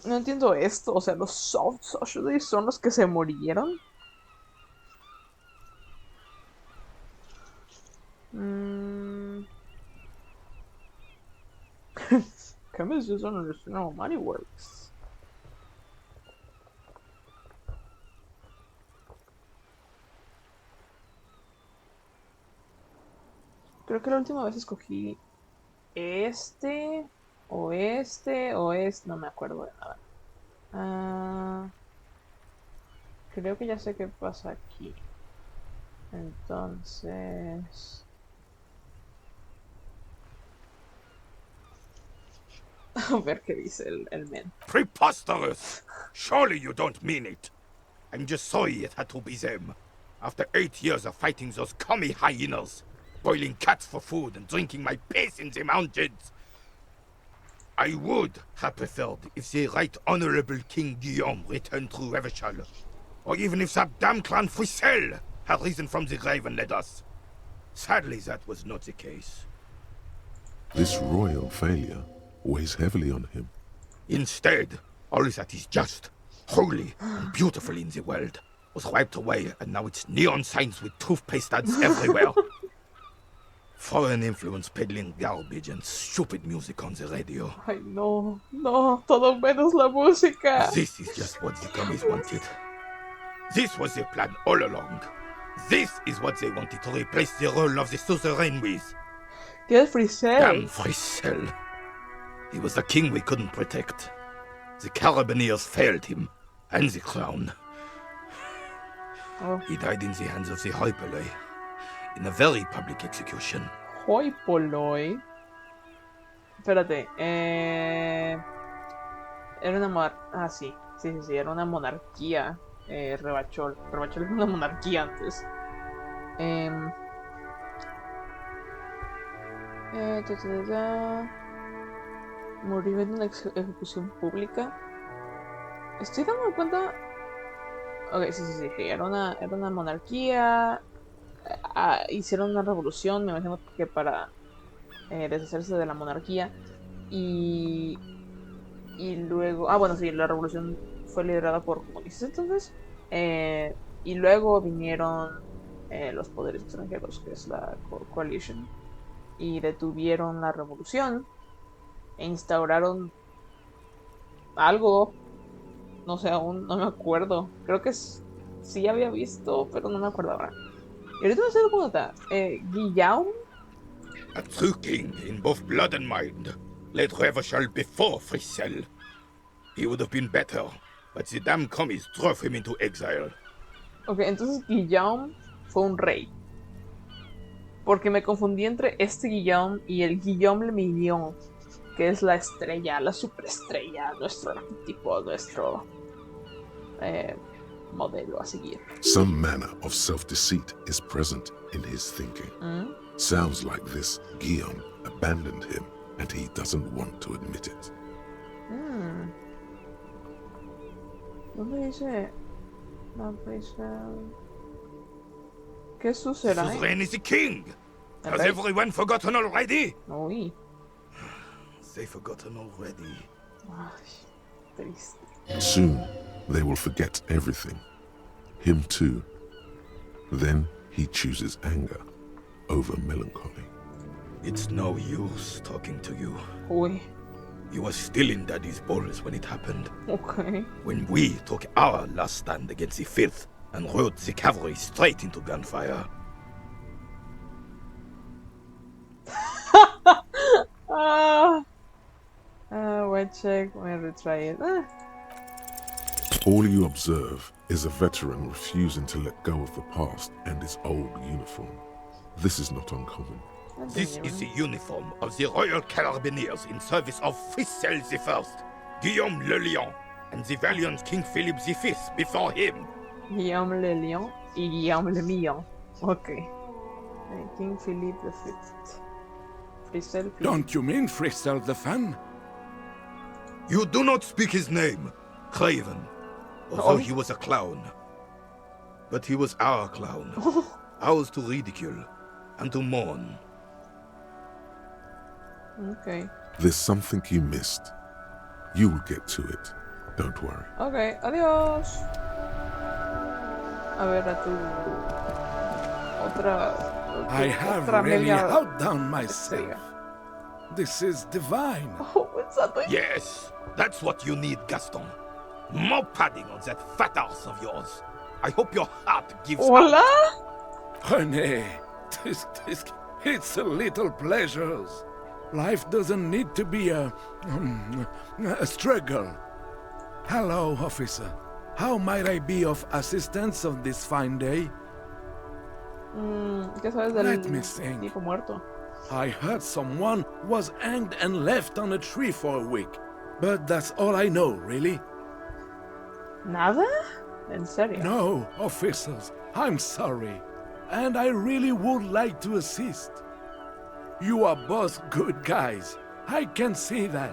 entiendo esto, o sea, los soft socialists son los que se murieron. Chemists just don't understand how money works. Creo que la última vez escogí este, o este, no me acuerdo de nada. Creo que ya sé qué pasa aquí. Entonces... A ver qué dice el men. Preposterous! Surely you don't mean it. I'm just sorry it had to be them. After 8 years of fighting those commie hyenas, spoiling cats for food and drinking my piss in the mountains. I would have preferred if the Right Honorable King Guillaume returned through Revachol, or even if that damn clan Frissel had risen from the grave and led us. Sadly, that was not the case. This royal failure weighs heavily on him. Instead, all that is just, holy, and beautiful in the world was wiped away, and now it's neon signs with toothpaste ads everywhere. Foreign influence peddling garbage and stupid music on the radio. Ay, no, no, todo menos la música. This is just what the commies wanted. This was their plan all along. This is what they wanted to replace the role of the suzerain with. ¿Qué es Frissel? Damn Frissel. He was the king we couldn't protect. The Carabineers failed him, and the crown. Oh. He died in the hands of the Hoipoloi, in a very public execution. Hoipoloi. Espérate, era una sí, era una monarquía, Revachol. Revachol era una monarquía antes. Murió en una ejecución pública. Estoy dando cuenta. Ok, sí, era una monarquía. Hicieron una revolución, me imagino que para deshacerse de la monarquía. Y luego. Bueno, sí, la revolución fue liderada por comunistas entonces. Y luego vinieron los poderes extranjeros, que es la Coalition. Y detuvieron la revolución. E instauraron algo. No sé, aún no me acuerdo. Creo que sí había visto, pero no me acuerdo ahora. Y ahorita me estoy dando cuenta. Guillaume. A true king in both blood and mind led Revachol before Frissel. He would have been better, but the damn commies drove him into exile. Ok, entonces Guillaume fue un rey. Porque me confundí entre este Guillaume y el Guillaume le Million, que es la estrella, la superestrella, nuestro arquetipo, nuestro modelo a seguir. Some manner of self-deceit is present in his thinking. Sounds like this Guillaume abandoned him and he doesn't want to admit it. ¿Dónde dice? ¿Qué sucederá? Suzerain is the king! Has Okay. everyone forgotten already? Uy. They've forgotten already. Ay, triste. Soon, they will forget everything. Him too. Then he chooses anger over melancholy. It's no use talking to you. Uy. You were still in Daddy's balls when it happened. Ok. When we took our last stand against the filth and rode the cavalry straight into gunfire. Wait, check. Voy a retry it. All you observe is a veteran refusing to let go of the past and his old uniform. This is not uncommon. This is the uniform of the Royal Carabineers in service of Frissel I, Guillaume le Lion, and the valiant King Philip V before him. Guillaume le Lion y Guillaume le Million. Ok. King Philippe V. Frissel Philippe. Don't you mean Frissel the Fan? You do not speak his name, Craven, although Oh. he was a clown. But he was our clown, ours to ridicule and to mourn. Ok. There's something you missed. You will get to it. Don't worry. Ok, adiós. A ver, a tu otra. I have otra really media outdone myself. estrella. This is divine. Oh, what's that doing? Yes, that's what you need, Gaston. More padding on that fat arse of yours. I hope your heart gives out. Hola. René, it's a little pleasures. Life doesn't need to be a struggle. Hello, officer. How might I be of assistance on this fine day? ¿Qué sabes del Let me think. tipo muerto? I heard someone was hanged and left on a tree for a week. But that's all I know, really. ¿Nada? ¿En serio? No, officers, I'm sorry. and I really would like to assist. You are both good guys. I can see that.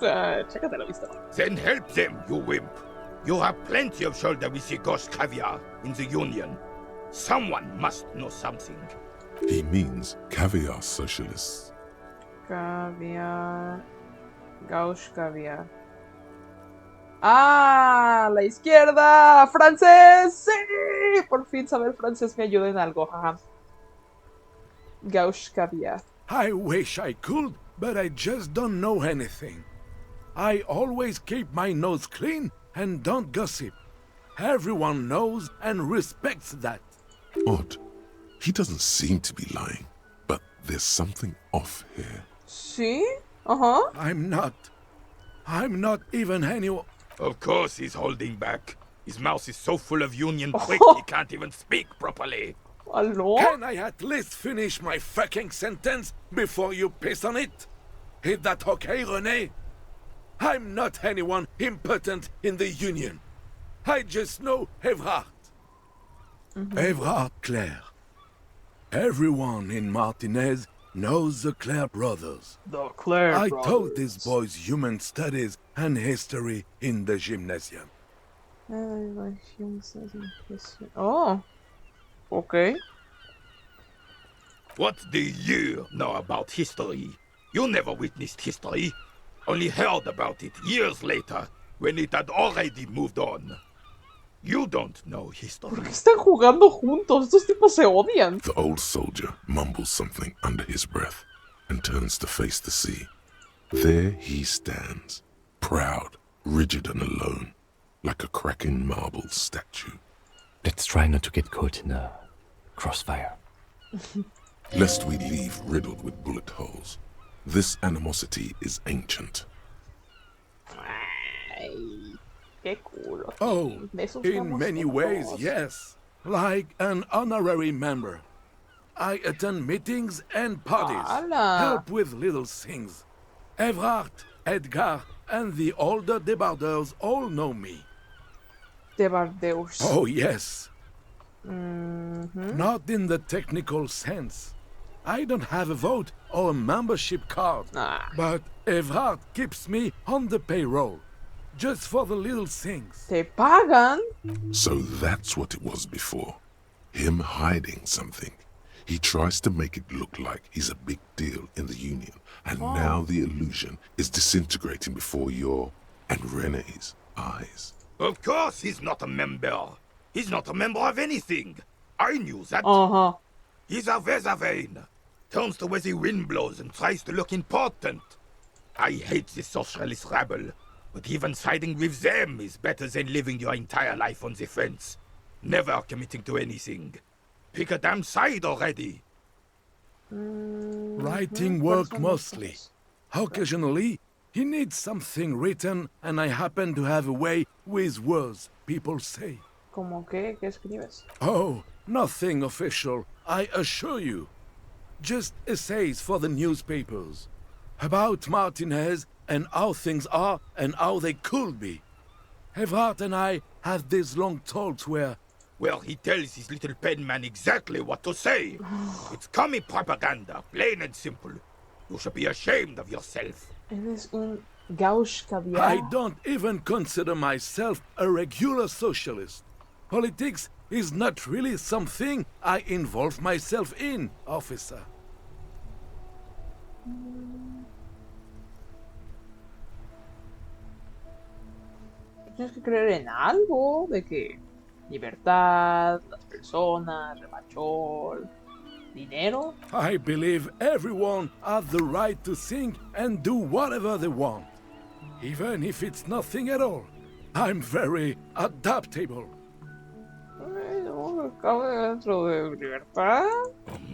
Chécate la vista. Then help them, you wimp. You have plenty of shoulder with the ghost caviar in the Union. Someone must know something. He means caviar socialists. Caviar. Gauche caviar. ¡Ah! ¡La izquierda! ¡Francés! ¡Sí! Por fin saber francés me ayuda en algo. Jaja. Gauche caviar. I wish I could, but I just don't know anything. I always keep my nose clean and don't gossip. Everyone knows and respects that. Odd. He doesn't seem to be lying, but there's something off here. ¿Sí? Ajá. I'm not even anyone. Of course he's holding back. His mouth is so full of Union prick he can't even speak properly. ¿Aló? Can I at least finish my fucking sentence before you piss on it? Is that okay, René? I'm not anyone important in the Union. I just know Evrard. Evrard Clare. Everyone in Martinez knows the Clare brothers. The Clare I brothers. taught these boys human studies and history in the gymnasium. Oh. Okay. What do you know about history? You never witnessed history, only heard about it years later, when it had already moved on. You don't know history. ¿Por qué están jugando juntos? Estos tipos se odian. The old soldier mumbles something under his breath and turns to face the sea. There he stands, proud, rigid and alone, like a cracking marble statue. Let's try not to get caught in a crossfire. Lest we leave riddled with bullet holes. This animosity is ancient. Ay, qué culo. Oh, Besos, in vamos, many por ways, todos. yes. Like an honorary member. I attend meetings and parties, ¡Hala! help with little things. Evrard, Edgar, and the older debarders all know me. Debardeus. Oh, yes. Not in the technical sense. I don't have a vote or a membership card, Ah. but Evrard keeps me on the payroll, just for the little things. ¿Te pagan? So that's what it was before. Him hiding something. He tries to make it look like he's a big deal in the Union, and now the illusion is disintegrating before your and René's eyes. Of course he's not a member. He's not a member of anything. I knew that. Ajá. He's a Weservein. Turns to where the wind blows and tries to look important. I hate this socialist rabble, but even siding with them is better than living your entire life on the fence. Never committing to anything. Pick a damn side already. Writing work mostly. Occasionally, he needs something written, and I happen to have a way with words, people say. ¿Cómo qué? ¿Qué escribes? Oh, nothing official, I assure you. Just essays for the newspapers. About Martinez and how things are and how they could be. Evrard and I have these long talks where... Well, he tells his little pen man exactly what to say. It's commie propaganda, plain and simple. You should be ashamed of yourself. Eres un gauche caviar. I don't even consider myself a regular socialist. Politics is not really something I involve myself in, officer. Tienes que creer en algo de que libertad, las personas, rebachol, dinero. I believe everyone has the right to think and do whatever they want, even if it's nothing at all. I'm very adaptable. No, cabe dentro de libertad.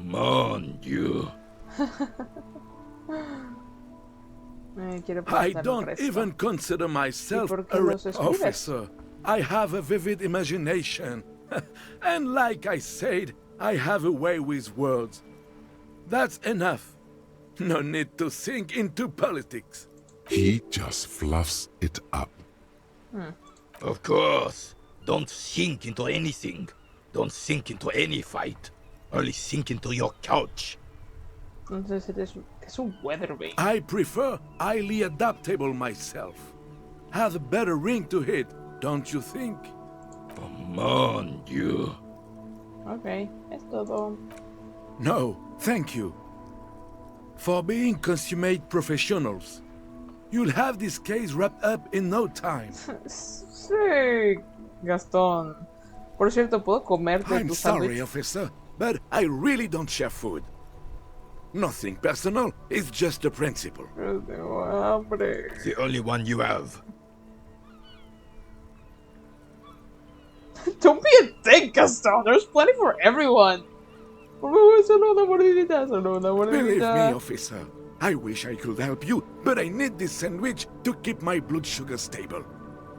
Mon Dieu. Quiere I pasar el don't resto. even consider myself por qué a los escribes? officer. I have a vivid imagination. And like I said, I have a way with words. That's enough. No need to sink into politics. He just fluffs it up. Of course. Don't sink into anything. Don't sink into any fight. Only sink into your couch. Entonces es un weathervane. I prefer highly adaptable myself. Has a better ring to hit, don't you think? Come on, you. Ok, es todo. No, thank you. For being consummate professionals, you'll have this case wrapped up in no time. Sí, Gastón. Por cierto, ¿puedo comerte I'm tu sorry, sándwich? officer, but I really don't share food. Nothing personal, it's just a principle. Pero tengo hambre. The only one you have. Don't be a dick, Gastón. There's plenty for everyone. Por favor, solo una mordidita, solo una Believe me, mordidita. officer, I wish I could help you, but I need this sandwich to keep my blood sugar stable.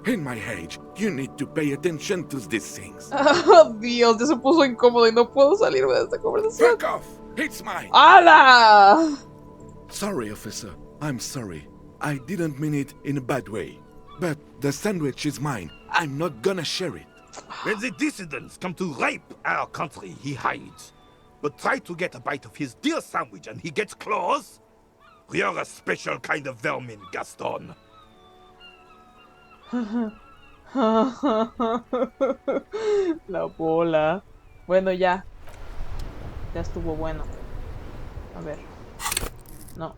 In my age, you need to pay attention to these things. Oh, Dios, ya se puso incómodo y no puedo salirme de esta conversación. Fuck off! It's mine! ¡Hala! Sorry, officer. I'm sorry. I didn't mean it in a bad way. But the sandwich is mine. I'm not gonna share it. When the dissidents come to rape our country, he hides. But try to get a bite of his dear sandwich and he gets claws? We are a special kind of vermin, Gaston. La bola. Bueno, ya. Ya estuvo bueno. A ver. No.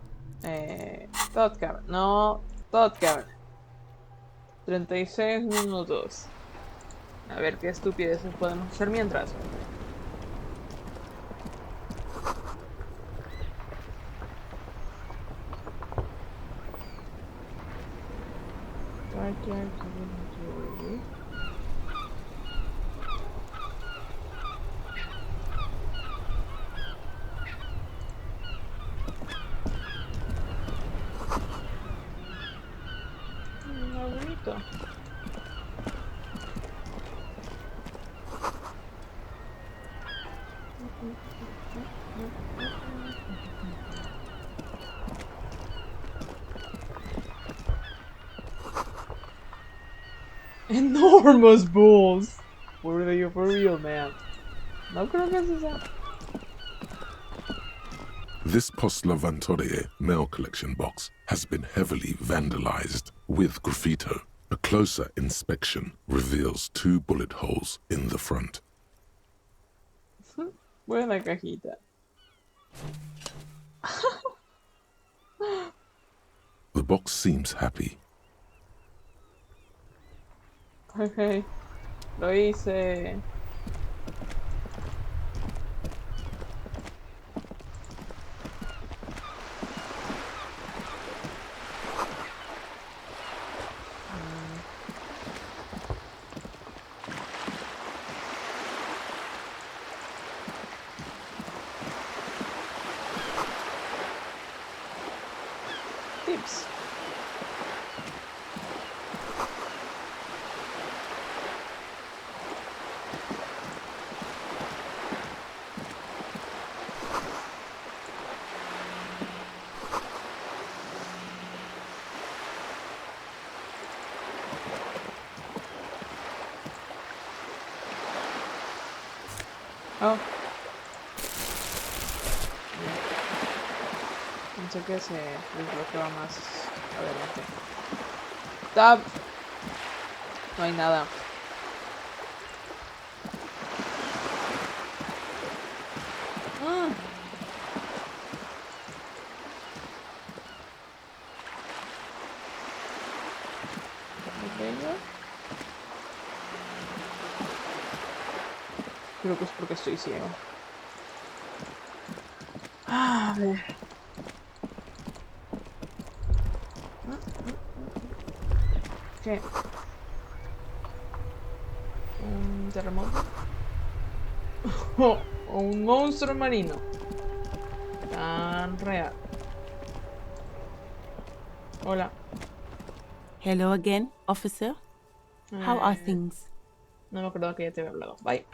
Tot cabe. No. Tot cabe. 36 minutos. A ver qué estupideces podemos hacer mientras. Bonito. Enormous bulls. For real, man. No creo que eso sea. This Postlavantorie mail collection box has been heavily vandalized with graffito. A closer inspection reveals 2 bullet holes in the front. Buena cajita. The box seems happy. Ok. Lo hice. Tips. Oh. Pensé que se desbloqueaba más adelante. Tab. No hay nada. Mm. ¿Bello? Creo que es porque estoy ciego. A ver. ¿Qué? ¿Un terremoto? O un monstruo marino. Tan real. Hola. Hello again, officer. How are things? No me acuerdo que ya te había hablado. Bye.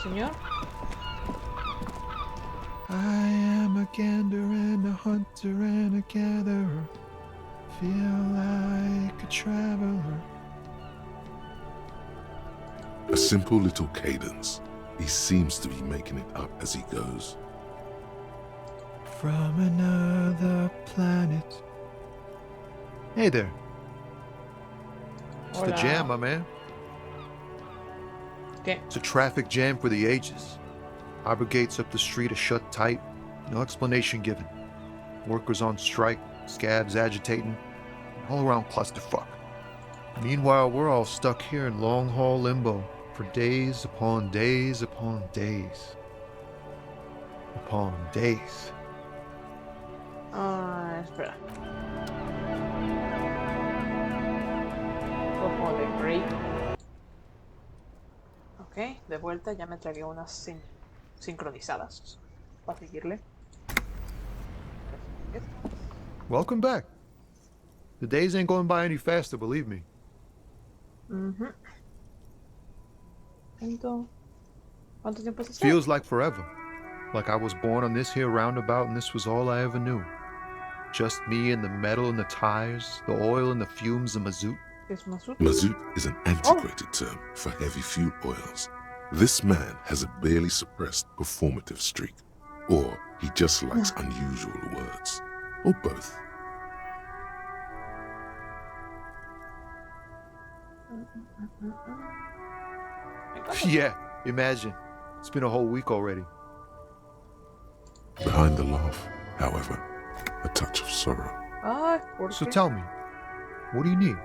Señor. I am a gander and a hunter and a gatherer. Feel like a traveler. A simple little cadence. He seems to be making it up as he goes. From another planet. Hey there. It's the Hola. jam, my man. ¿Qué? It's a traffic jam for the ages. Harbor gates up the street are shut tight. No explanation given. Workers on strike, scabs agitating, all around clusterfuck. Meanwhile, we're all stuck here in long-haul limbo for days upon days upon days. Upon days. Ah, espera. Como de break. Ok, de vuelta, ya me tragué unas sincronizadas. Para seguirle. Welcome back. The days ain't going by any faster, believe me. ¿Cuánto tiempo se hace? Feels like forever. Like I was born on this here roundabout and this was all I ever knew. Just me and the metal and the tires, the oil and the fumes of mazout. ¿Es mazout? Mazout is an antiquated term for heavy fuel oils. This man has a barely suppressed performative streak. Or he just likes unusual words. Or both. Yeah, imagine. It's been a whole week already. Behind the laugh, however, a touch of sorrow. Ah, ¿por So qué? tell me, what do you need?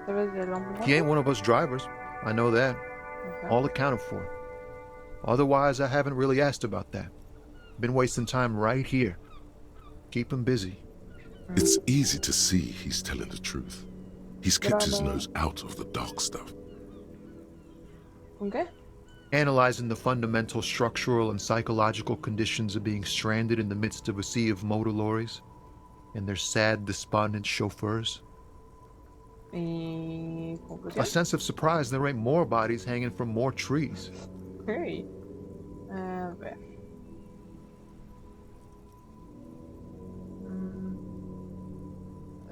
¿Debes del hombre? He ain't one of us drivers. I know that. Okay. All accounted for. Otherwise, I haven't really asked about that. Been wasting time right here. Keep him busy. It's easy to see he's telling the truth. He's kept his Bravo. nose out of the dark stuff. ¿Con qué? Analyzing the fundamental structural and psychological conditions of being stranded in the midst of a sea of motor lorries and their sad, despondent chauffeurs. Y A conclusión. sense of surprise there ain't more bodies hanging from more trees. Ok. A ver.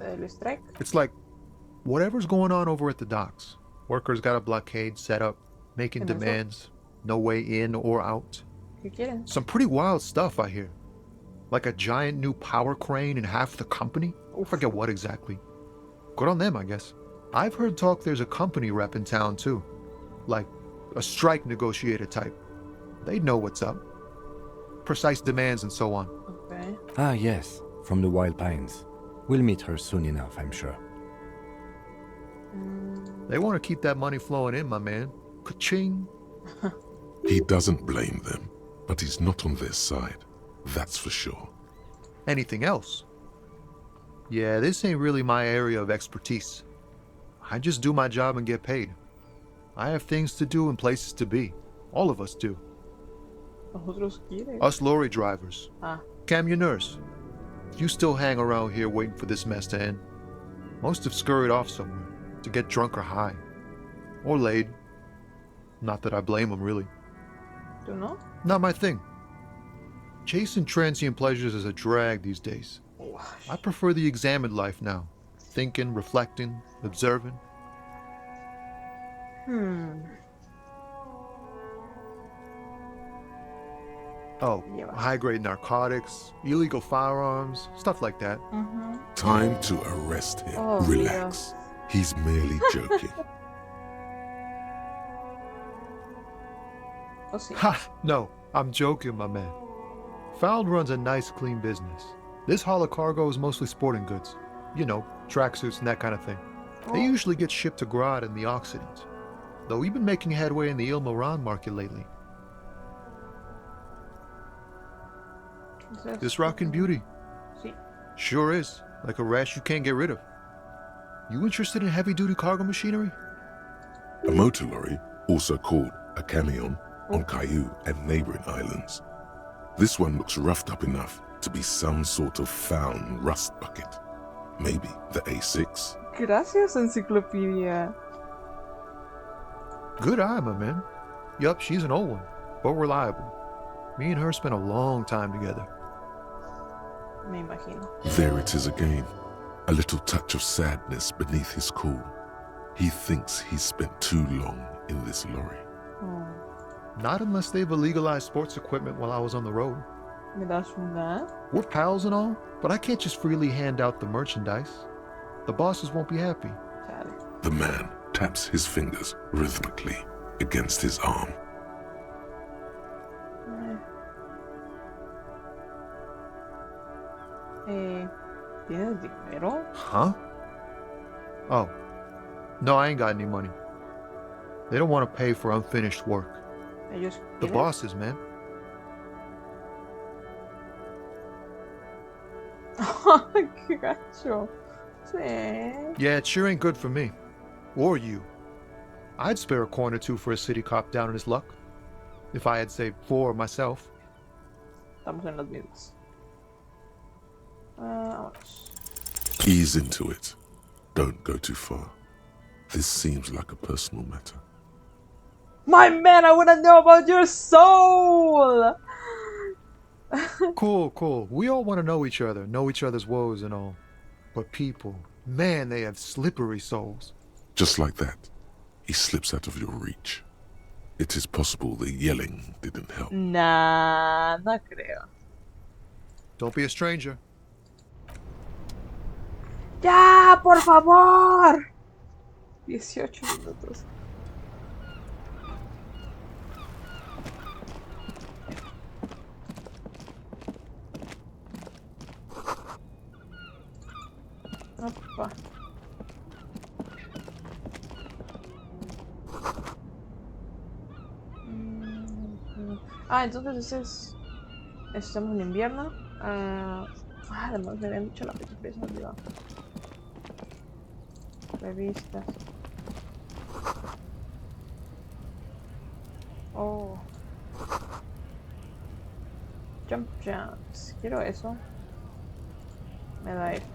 El strike. It's like whatever's going on over at the docks. Workers got a blockade set up, making ¿Qué es eso? demands, no way in or out. ¿Qué quieren? Some pretty wild stuff, I hear. Like a giant new power crane in half the company? I forget what exactly. Good on them, I guess. I've heard talk there's a company rep in town, too. Like a strike negotiator type. They'd know what's up. Precise demands and so on. Ok. Ah, yes, from the Wild Pines. We'll meet her soon enough, I'm sure. They want to keep that money flowing in, my man. Ka-ching. He doesn't blame them, but he's not on their side. That's for sure. Anything else? Yeah, this ain't really my area of expertise. I just do my job and get paid. I have things to do and places to be. All of us do. Nosotros quieren. Us lorry drivers. Ah. Camioners. You still hang around here waiting for this mess to end. Most have scurried off somewhere to get drunk or high. Or laid. Not that I blame them, really. ¿Tú no? Not my thing. Chasing transient pleasures is a drag these days. I prefer the examined life now. Thinking, reflecting, observing. Oh, Yeah. high-grade narcotics, illegal firearms, stuff like that. Time to arrest him. Oh, Relax. He's merely joking. Oh, sí. Ha! No, I'm joking, my man. Found runs a nice, clean business. This haul of cargo is mostly sporting goods. You know, tracksuits and that kind of thing. They usually get shipped to Grodd in the Occident. Though we've been making headway in the Il Moran market lately. This rockin' beauty. Sí. Sure is. Like a rash you can't get rid of. You interested in heavy-duty cargo machinery? A motor lorry, also called a camion, on Caillou and neighboring islands. This one looks roughed up enough to be some sort of found rust bucket. Maybe the A6? Gracias, enciclopedia. Good eye, my man. Yup, she's an old one, but reliable. Me and her spent a long time together. Me imagino. There it is again. a little touch of sadness beneath his cool. He thinks he's spent too long in this lorry. Oh. Not unless they've illegalized sports equipment while I was on the road. ¿Me das una? We're pals and all, but I can't just freely hand out the merchandise. The bosses won't be happy. Chale. The man taps his fingers rhythmically against his arm. ¿Tienes dinero? Huh? Oh. No, I ain't got any money. They don't want to pay for unfinished work. Ellos The quieren. bosses, man. ¡Qué gacho! Sí. Yeah, it sure ain't good for me. Or you. I'd spare a coin or two for a city cop down on his luck. If I had saved 4 myself. Estamos en las mismas. Vámonos. Ease into it. Don't go too far. This seems like a personal matter. My man, I wanna know about your soul! Cool. We all want to know each other's woes and all. But people, man, they have slippery souls. Just like that, he slips out of your reach. It is possible the yelling didn't help. Nah, no creo. Don't be a stranger. ¡Ya, por favor! 18 minutos. Opa. Entonces ese es... Estamos en invierno. Además me habían dicho la fecha, pero se me olvidó. Revistas. Oh. Jump jumps. Quiero eso. Me da esto.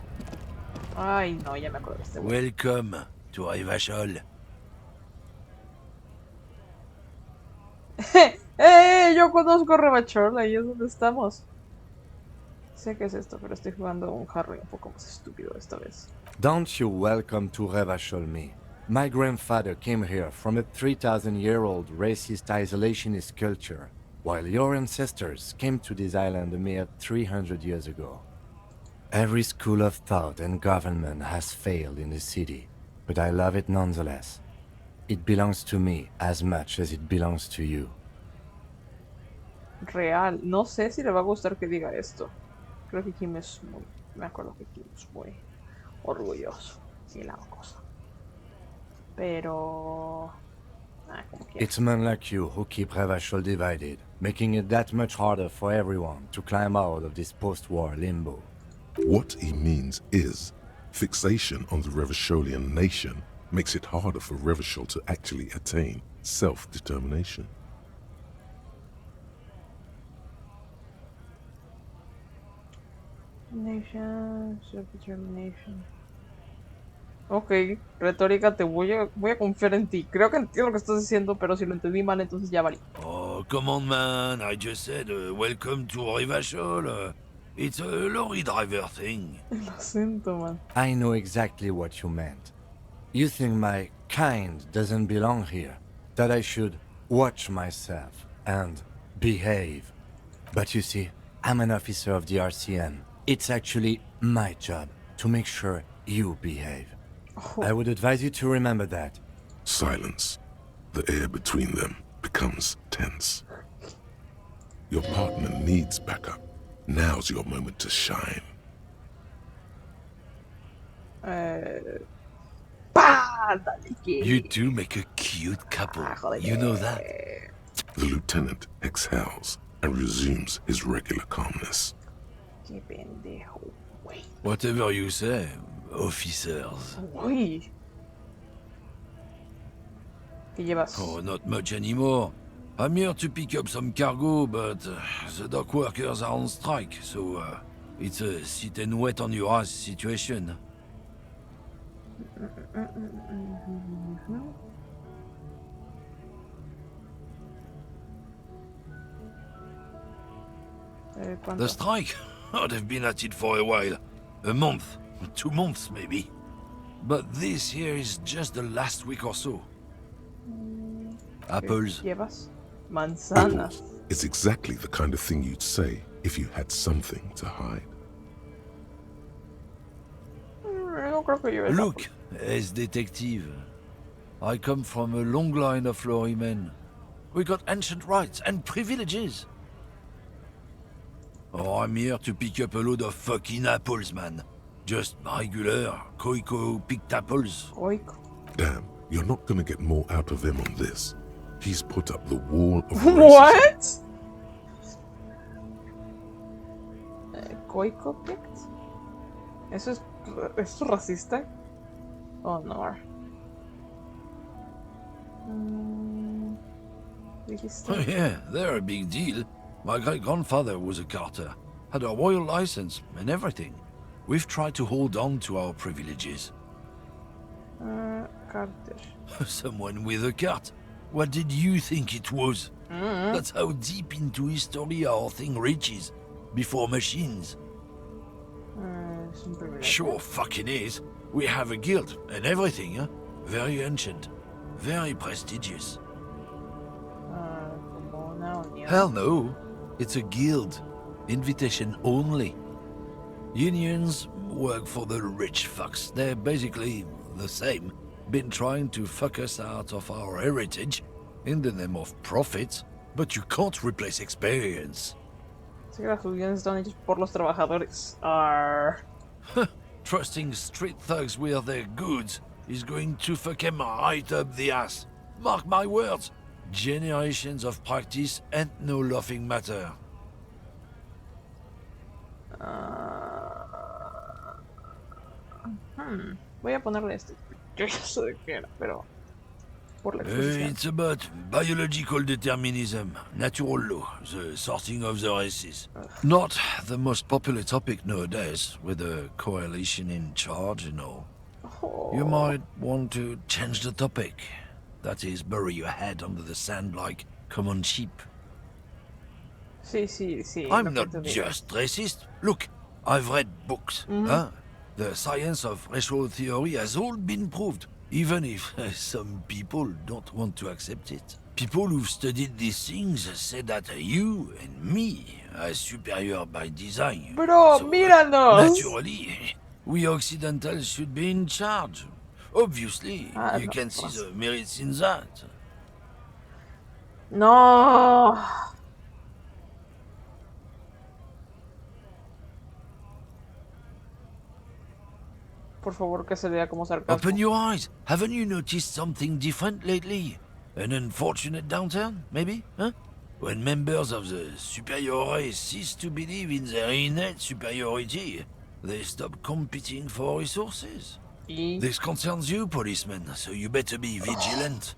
Ay, no, ya me acuerdo de este güey. Welcome to Rivachol. Yo conozco Rebachol, ahí es donde estamos. Sé que es esto, pero estoy jugando un Harry un poco más estúpido esta vez. Don't you welcome to Revachol me. My grandfather came here from a 3,000-year-old racist isolationist culture, while your ancestors came to this island a mere 300 years ago. Every school of thought and government has failed in the city, but I love it nonetheless. It belongs to me as much as it belongs to you. Real, no sé si le va a gustar que diga esto. Creo que Kim es muy... Me acuerdo que Kim es muy orgulloso y la cosa. Pero... como quiera. It's men like you who keep Revachol divided, making it that much harder for everyone to climb out of this post-war limbo. What he means is, fixation on the Revacholian nation makes it harder for Revachol to actually attain self-determination. Nation, self-determination. Ok, retórica, voy a confiar en ti. Creo que entiendo lo que estás diciendo, pero si lo entendí mal, entonces ya valí. Oh, come on, man. I just said welcome to Rivachol. It's a lorry driver thing. Lo siento, man. I know exactly what you meant. You think my kind doesn't belong here, that I should watch myself and behave. But you see, I'm an officer of the RCM. It's actually my job to make sure you behave. Oh. I would advise you to remember that. Silence. The air between them becomes tense. Your partner needs backup. Now's your moment to shine. You two make a cute couple. You know that. The lieutenant exhales and resumes his regular calmness. Qué pendejo, güey. Whatever you say, officers. Uy. ¿Qué llevas? Oh, not much anymore. I'm here to pick up some cargo, but the dock workers are on strike, so it's a sit and wait on your ass situation. ¿Cuánto? The strike? Oh, they've been at it for a while. A month. 2 months maybe. But this here is just the last week or so. Apples. Llevas manzanas. It's exactly the kind of thing you'd say if you had something to hide. No creo que lleves Look, as detective, I come from a long line of lorrymen. We got ancient rights and privileges. Oh, I'm here to pick up a load of fucking apples, man. Just regular Koiko picked apples. Koiko. Damn, you're not gonna get more out of him on this. He's put up the wall of racism. What? Koiko picked? ¿Eso es racista? Oh no. Oh yeah, they're a big deal. My great-grandfather was a carter, had a royal license and everything. We've tried to hold on to our privileges. Carter. Someone with a cart. What did you think it was? That's how deep into history our thing reaches. Before machines. Sure fucking is. We have a guild and everything, huh? Very ancient. Very prestigious. Hell no. It's a guild. Invitation only. Unions work for the rich fucks. They're basically the same. Been trying to fuck us out of our heritage in the name of profit, but you can't replace experience. Sí, las uniones están hechas por los trabajadores. Trusting street thugs with their goods is going to fuck him right up the ass. Mark my words. Generations of practice and no laughing matter. Voy a ponerle este. Yo ya sé de qué era, pero por la exposición. It's about biological determinism, natural law, the sorting of the races. Not the most popular topic nowadays, with the coalition in charge and all. You might want to change the topic. That is, bury your head under the sand like common sheep. Sí. I'm not just racist. Look, I've read books. Huh? The science of racial theory has all been proved, even if some people don't want to accept it. People who've studied these things say that you and me are superior by design. Bro, so, míranos! Naturally, we Occidentals should be in charge. Obviously, you can see the merits in that. No. Por favor, que se vea como sarcasmo. Open your eyes. Haven't you noticed something different lately? An unfortunate downturn, maybe? Huh? When members of the superior race cease to believe in their innate superiority, they stop competing for resources. This concerns you, policemen, so you better be vigilant.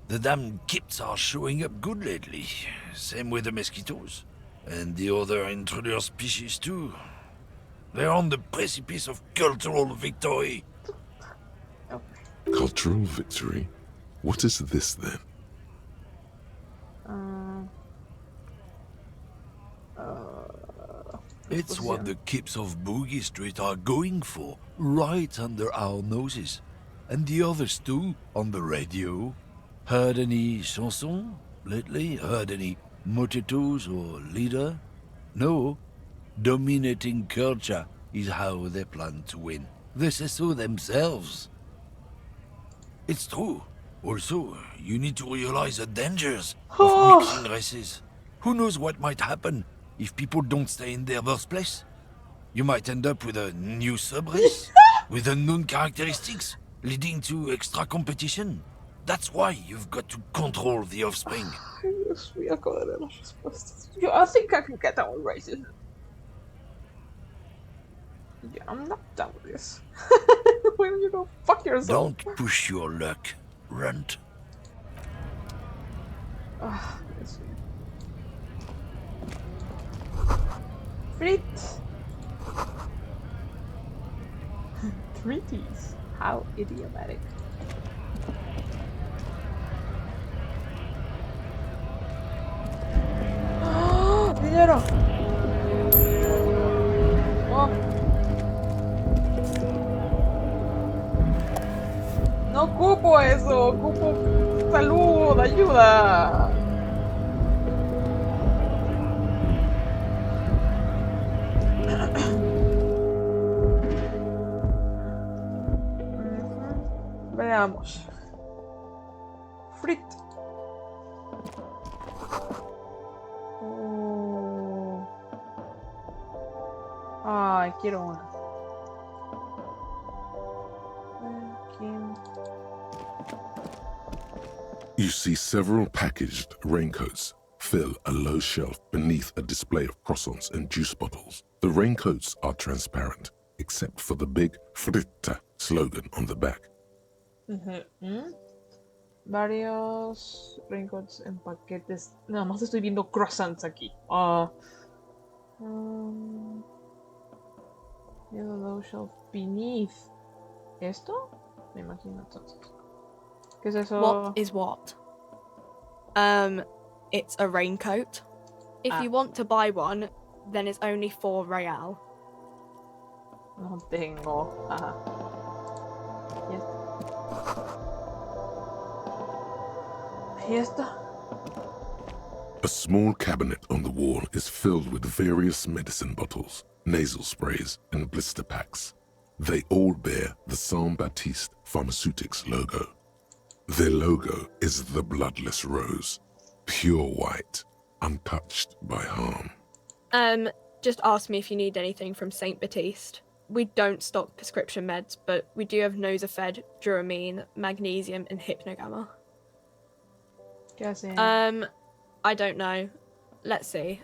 The damn kips are showing up good lately. Same with the mosquitoes. And the other intruder species too. They're on the precipice of cultural victory. Cultural victory? What is this then? It's what the kips of Boogie Street are going for, right under our noses. And the others too, on the radio. Heard any chansons lately? Heard any motetos or leader? No. Dominating culture is how they plan to win. They say so themselves. It's true. Also, you need to realize the dangers of mixing races. Who knows what might happen if people don't stay in their birthplace? You might end up with a new sub-race, with unknown characteristics, leading to extra competition. That's why you've got to control the offspring. I think I can get that one racist. Yeah, I'm not done with this. Why don't you go fuck yourself? Don't push your luck, runt. Frit. Treaties. How idiomatic. Dinero. Oh. No ocupo eso, ocupo salud, ayuda. Veamos. Frit. Oh. Ay, quiero una. You see several packaged raincoats fill a low shelf beneath a display of croissants and juice bottles. The raincoats are transparent, except for the big Fritta slogan on the back. Varios raincoats en paquetes. Nada más estoy viendo croissants aquí. The low shelf beneath. ¿Esto? Me imagino entonces. ¿Qué es eso? What is what? It's a raincoat. If you want to buy one, then it's only 4 real. No tengo. Ajá. ¿Y esto? A small cabinet on the wall is filled with various medicine bottles, nasal sprays, and blister packs. They all bear the Saint Baptiste Pharmaceutics logo. Their logo is the bloodless rose, pure white, untouched by harm. Just ask me if you need anything from Saint Baptiste. We don't stock prescription meds, but we do have Nosafed, Duramine, Magnesium, and Hypnogamma. I don't know. Let's see.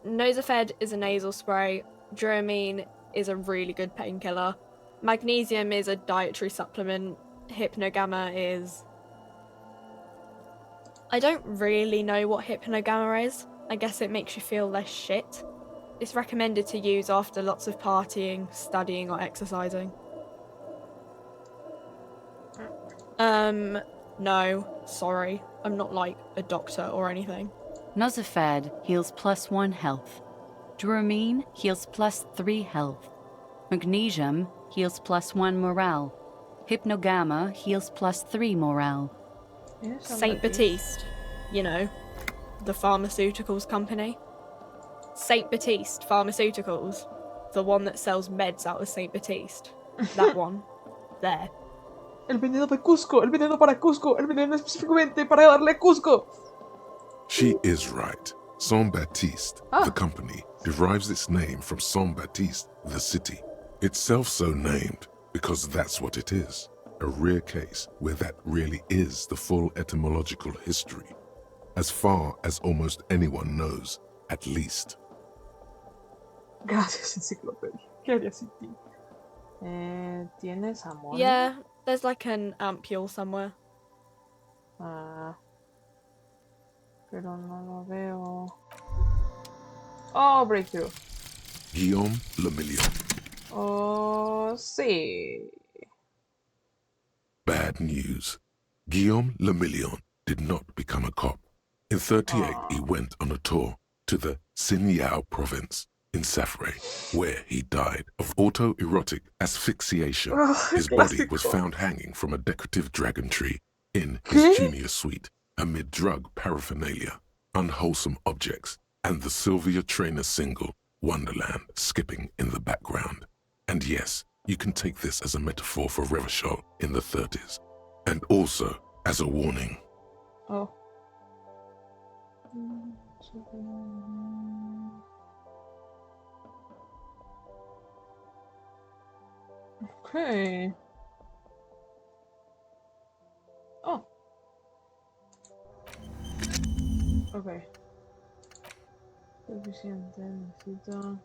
Nosafed is a nasal spray. Duramine is a really good painkiller. Magnesium is a dietary supplement. Hypnogamma is... I don't really know what Hypnogamma is. I guess it makes you feel less shit. It's recommended to use after lots of partying, studying, or exercising. No, sorry. I'm not like a doctor or anything. Nosafed heals +1 health. Duramine heals +3 health. Magnesium heals +1 morale. Hypnogamma heals +3 morale. Saint Baptiste, you know, the pharmaceuticals company. Saint Baptiste Pharmaceuticals, the one that sells meds out of Saint Baptiste. That one. There. El veneno de Cusco, el veneno para Cusco, el veneno específicamente para darle a Cusco. She is right. Saint Baptiste, the company, derives its name from Saint Baptiste, the city. Itself so named because that's what it is. A rare case where that really is the full etymological history. As far as almost anyone knows, at least. Gracias, enciclopedia. ¿Qué haría sin ti? ¿Tienes amor? Yeah, there's like an ampule somewhere. Pero no lo veo. Oh, breakthrough. Guillaume Le Million. Oh, sí. Bad news. Guillaume Le Million did not become a cop. In 1938, he went on a tour to the Sinyao province in Safre, where he died of autoerotic asphyxiation. His body was found hanging from a decorative dragon tree in his junior suite, amid drug paraphernalia, unwholesome objects, and the Sylvia Trainer single, Wonderland, skipping in the background. And yes, you can take this as a metaphor for Revachol in the 30s, and also as a warning. Oh. Okay. Oh. Okay. Suficiente, necesito...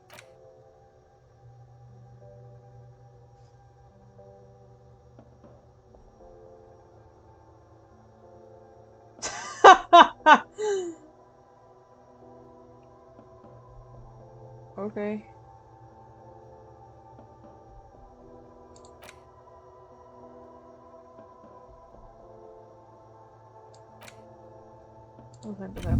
Okay. Vamos a empezar.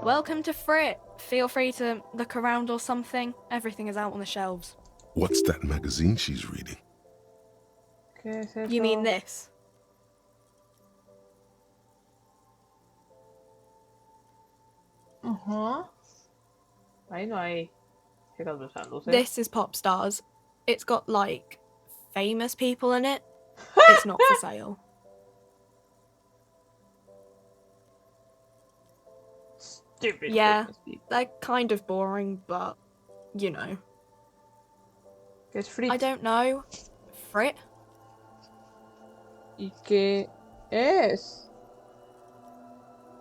Welcome to Frit. feel free to look around or something. Everything is out on the shelves. What's that magazine she's reading? ¿Qué es eso? You mean this? Ajá. Ahí no hay chicas besándose. This is Pop Stars. It's got, like, famous people in it. It's not for sale. Stupid Yeah, famous people. they're kind of boring, but, you know. ¿Qué es Fritz? I don't know. Frit? ¿Y qué es?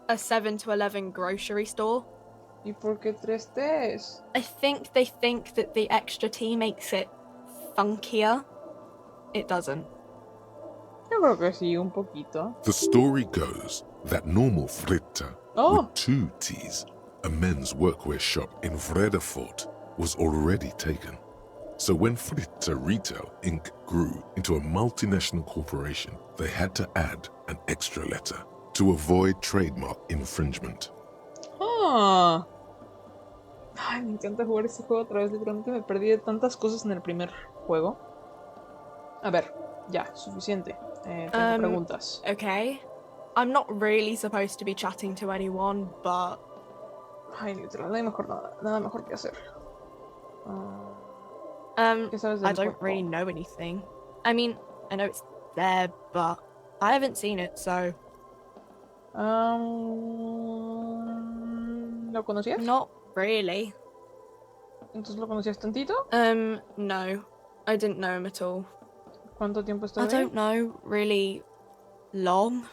A 7 to 11 grocery store. ¿Y por qué 3Ts? I think they think that the extra T makes it funkier. It doesn't. Yo creo que sí, un poquito. The story goes that normal Fritta with 2 T's, a men's workwear shop in Vredefort, was already taken. So when Fritta Retail Inc. grew into a multinational corporation, they had to add an extra letter to avoid trademark infringement. Ah. Ay, me encanta jugar este juego otra vez. Literalmente me perdí de tantas cosas en el primer juego. A ver, ya, suficiente. Tengo preguntas. Okay. I'm not really supposed to be chatting to anyone, but... Ay, literal, no hay nada mejor que hacer. ¿Qué sabes del I don't juego? really know anything. I mean, I know it's there, but I haven't seen it, so... ¿Lo conocías? Not really. ¿Entonces lo conocías tantito? No. I didn't know him at all. ¿Cuánto tiempo I estás ahí? don't know, really long.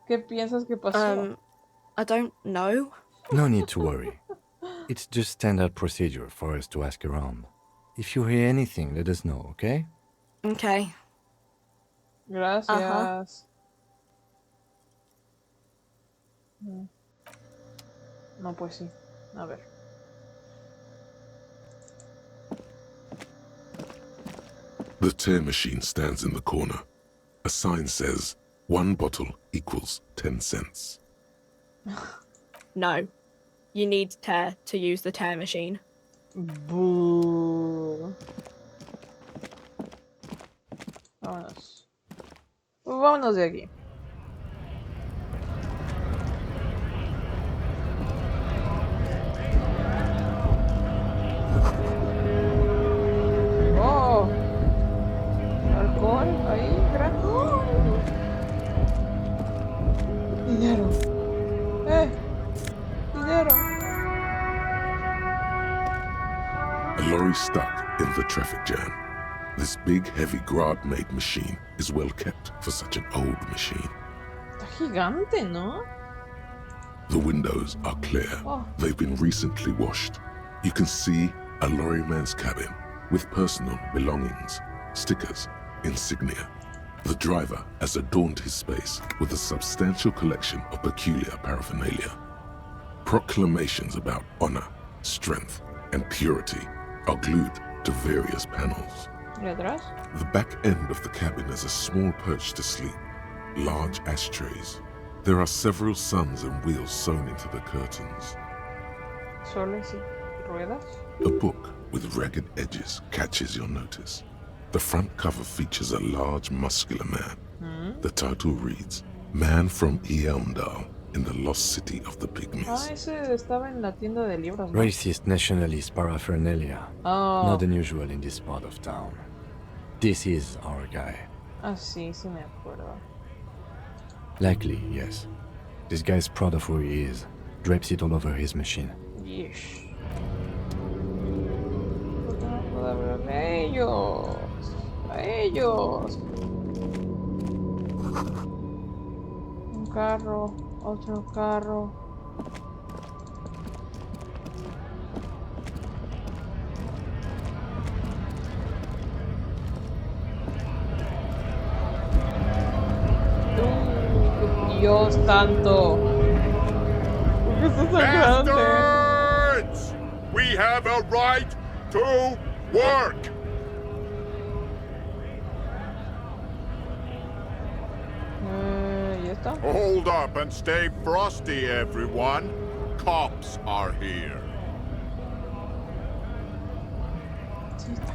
¿Qué piensas que pasó? I don't know. No need to worry. It's just standard procedure for us to ask around. If you hear anything, let us know, okay? Okay. Gracias. No, pues sí. A ver. The tear machine stands in the corner. A sign says, 1 bottle equals 10 cents. No. You need tear to use the tear machine. Boo. Vámonos. Vámonos de aquí. Oh. Alcohol ahí, gran. ¡Oh! Dinero. Dinero. A lorry stuck in the traffic jam. This big, heavy Grad-made machine is well kept for such an old machine. Está gigante, ¿no? The windows are clear. Oh. They've been recently washed. You can see a lorryman's cabin with personal belongings, stickers, insignia. The driver has adorned his space with a substantial collection of peculiar paraphernalia. Proclamations about honor, strength, and purity are glued to various panels. ¿Y atrás? The back end of the cabin is a small perch to sleep, large ashtrays. There are several suns and wheels sewn into the curtains. Soles y ruedas. A book with ragged edges catches your notice. The front cover features a large, muscular man. The title reads, Man from Eamdal in the Lost City of the Pygmies. Ah, ese estaba en la tienda de libros, ¿no? Racist nationalist paraphernalia. Oh. Not unusual in this part of town. This is our guy. Ah, sí, sí me acuerdo. Likely, yes. This guy's proud of who he is. Drapes it all over his machine. Yeesh. ¿Por qué no puedo hablar a ellos? A ellos. Un carro, otro carro. Dios santo. ¿Por qué estás tan grande? Bastards! We have a right to work! ¿Y esta? Hold up and stay frosty, everyone. cops are here.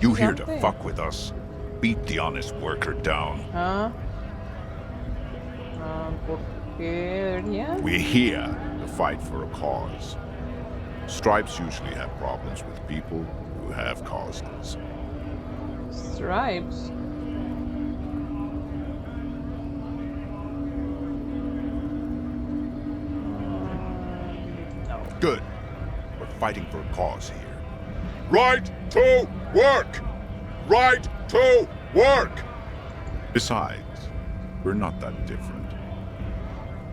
You here to fuck with us? Beat the honest worker down. Ah. ¿Por qué debería? We're here to fight for a cause. Stripes usually have problems with people who have causes. Stripes. No. Good. We're fighting for a cause here. Right to work! Right to work! Besides, we're not that different.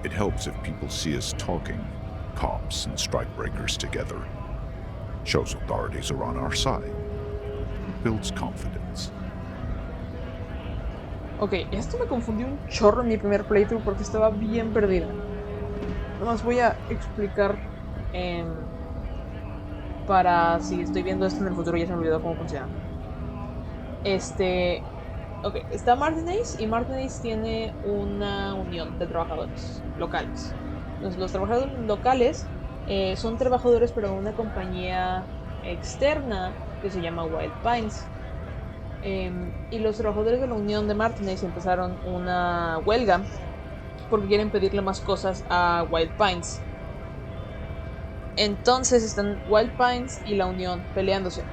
It helps if people see us talking, cops and strikebreakers together. Shows authorities are on our side. Builds confidence. Ok, esto me confundió un chorro en mi primer playthrough porque estaba bien perdida. Nomás voy a explicar para si estoy viendo esto en el futuro ya se me olvidó cómo funciona. Ok, está Martinez y Martinez tiene una unión de trabajadores locales. Los trabajadores locales son trabajadores pero de una compañía externa que se llama Wild Pines. Y los trabajadores de la unión de Martinez empezaron una huelga porque quieren pedirle más cosas a Wild Pines. Entonces están Wild Pines y la unión peleándose.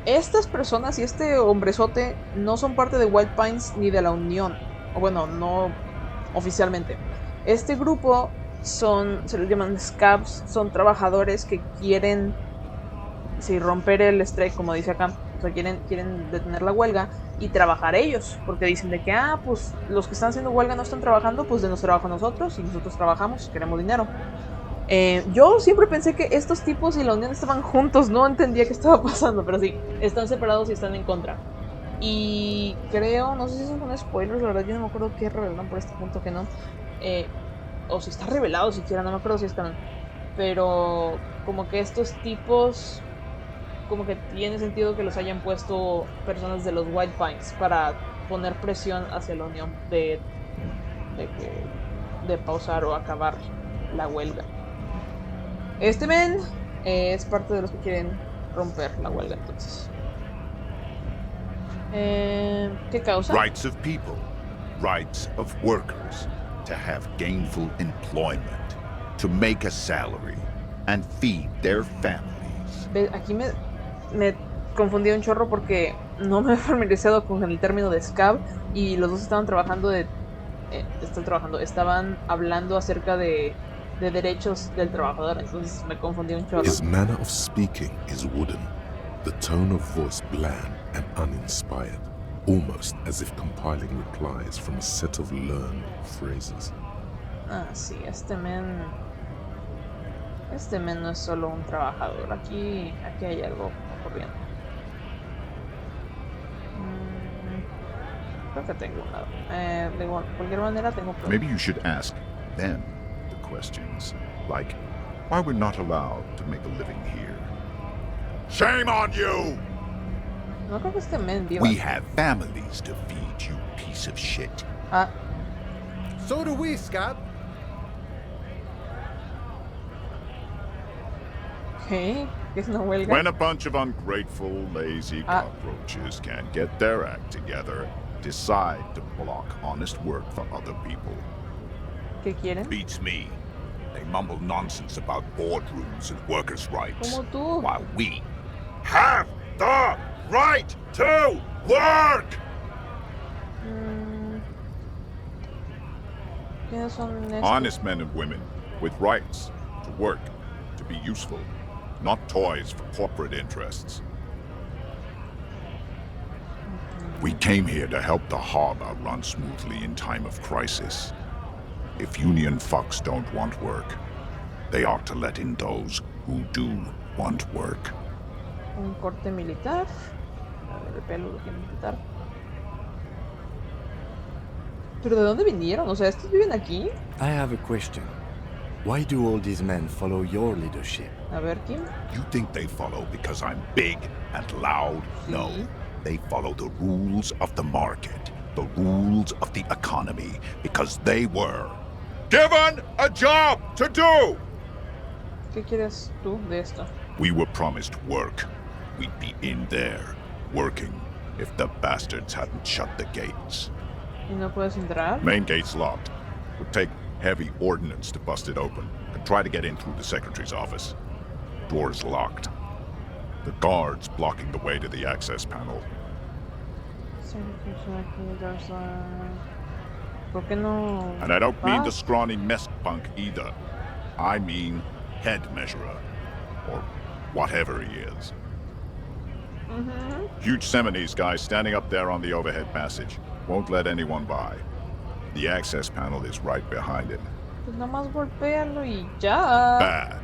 Estas personas y este hombrezote no son parte de Wild Pines ni de la unión. O bueno, no oficialmente. Este grupo se les llaman scabs, son trabajadores que quieren romper el strike, como dice acá. O sea, quieren detener la huelga y trabajar ellos. Porque dicen de que, pues los que están haciendo huelga no están trabajando, pues denos trabajo a nosotros y nosotros trabajamos, queremos dinero. Yo siempre pensé que estos tipos y la unión estaban juntos, no entendía qué estaba pasando, pero sí, están separados y están en contra. Y creo, no sé si eso es un spoiler, la verdad yo no me acuerdo qué revelaron por este punto, que no. O si está revelado siquiera, no me acuerdo si es canon. Pero como que estos tipos, como que tiene sentido que los hayan puesto personas de los White Pines para poner presión hacia la unión de pausar o acabar la huelga. Este men es parte de los que quieren romper la huelga, entonces. ¿Qué causa? Rights of people, rights of workers, to have gainful employment, to make a salary, and feed their families. Aquí me confundí un chorro porque no me he familiarizado con el término de scab y los dos estaban estaban hablando acerca de derechos del trabajador, entonces me confundí un chorro. His manner of speaking is wooden, the tone of voice bland and uninspired, almost as if compiling replies from a set of learned phrases. Sí, este men no es solo un trabajador, aquí hay algo ocurriendo. Creo que tengo una. De cualquier manera tengo problemas. Maybe you should ask them the questions, like why we're not allowed to make a living here. Shame on you! No creo que este men viva. We have families to feed, you piece of shit. So do we, Scott. ¿Qué? ¿Qué es una huelga? When a bunch of ungrateful, lazy cockroaches can't get their act together, decide to block honest work for other people. ¿Qué quieren? Beats me. They mumble nonsense about boardrooms and workers' rights. Como tú. While we have the right to work! ¿Quiénes son estos? Honest men and women with rights to work, to be useful, not toys for corporate interests. We came here to help the harbor run smoothly in time of crisis. If union fucks don't want work, they ought to let in those who do want work. Un corte militar. El pelo lo tiene militar. ¿Pero de dónde vinieron? O sea, ¿estos viven aquí? I have a question. Why do all these men follow your leadership? A ver, Kim. You think they follow because I'm big and loud? No. They follow the rules of the market, the rules of the economy, because they were given a job to do! ¿Qué quieres tú de esto? We were promised work. We'd be in there, working, if the bastards hadn't shut the gates. ¿Y no puedes entrar? Main gate's locked. Would take heavy ordnance to bust it open. Could try to get in through the secretary's office. Door's locked. The guards blocking the way to the access panel. ¿Por qué no? And I don't mean the vas? scrawny mess punk either. I mean head measurer. Or whatever he is. Huge Seminese guy standing up there on the overhead passage. Won't let anyone by. The access panel is right behind him. Pues nada más golpéalo y ya. Bad.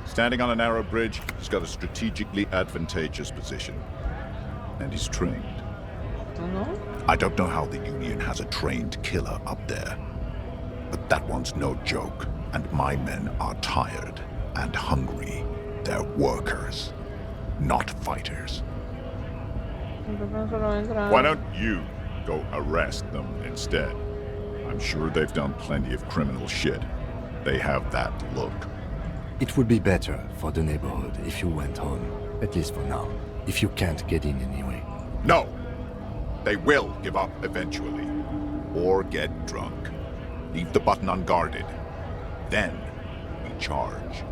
Standing on a narrow bridge, he's got a strategically advantageous position. And he's trained. ¿Tú no? I don't know how the Union has a trained killer up there. But that one's no joke. And my men are tired and hungry. They're workers, not fighters. Why don't you go arrest them instead? I'm sure they've done plenty of criminal shit. They have that look. It would be better for the neighborhood if you went home, at least for now, if you can't get in anyway. No! They will give up eventually. Or get drunk. Leave the button unguarded. Then we charge.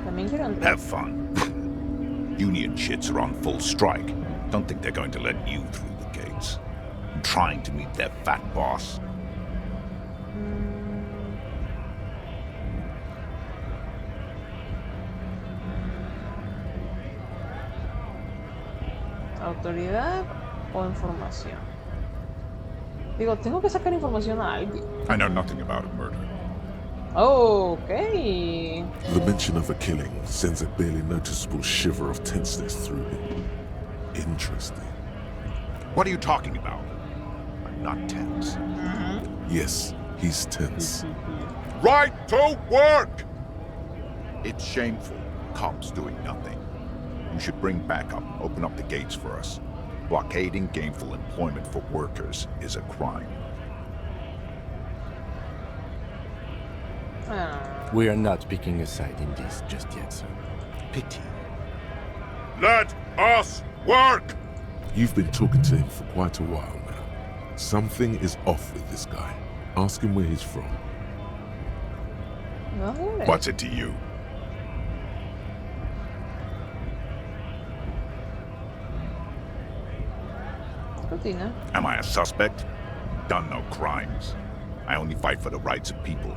También quiero entrar. Have fun. Union shits are on full strike. Don't think they're going to let you through the gates. I'm trying to meet their fat boss. ¿Autoridad o información? Digo, tengo que sacar información a alguien. I know nothing about a murder. Oh, okay. The mention of a killing sends a barely noticeable shiver of tenseness through him. Interesting. What are you talking about? I'm not tense. Yes, he's tense. Right to work! It's shameful. Cops doing nothing. You should bring backup, open up the gates for us. Blockading gainful employment for workers is a crime. We are not picking a side in this just yet, sir. Pity. Let us work! You've been talking to him for quite a while now. Something is off with this guy. Ask him where he's from. What's it to you? Rutina. Am I a suspect? Done no crimes. I only fight for the rights of people.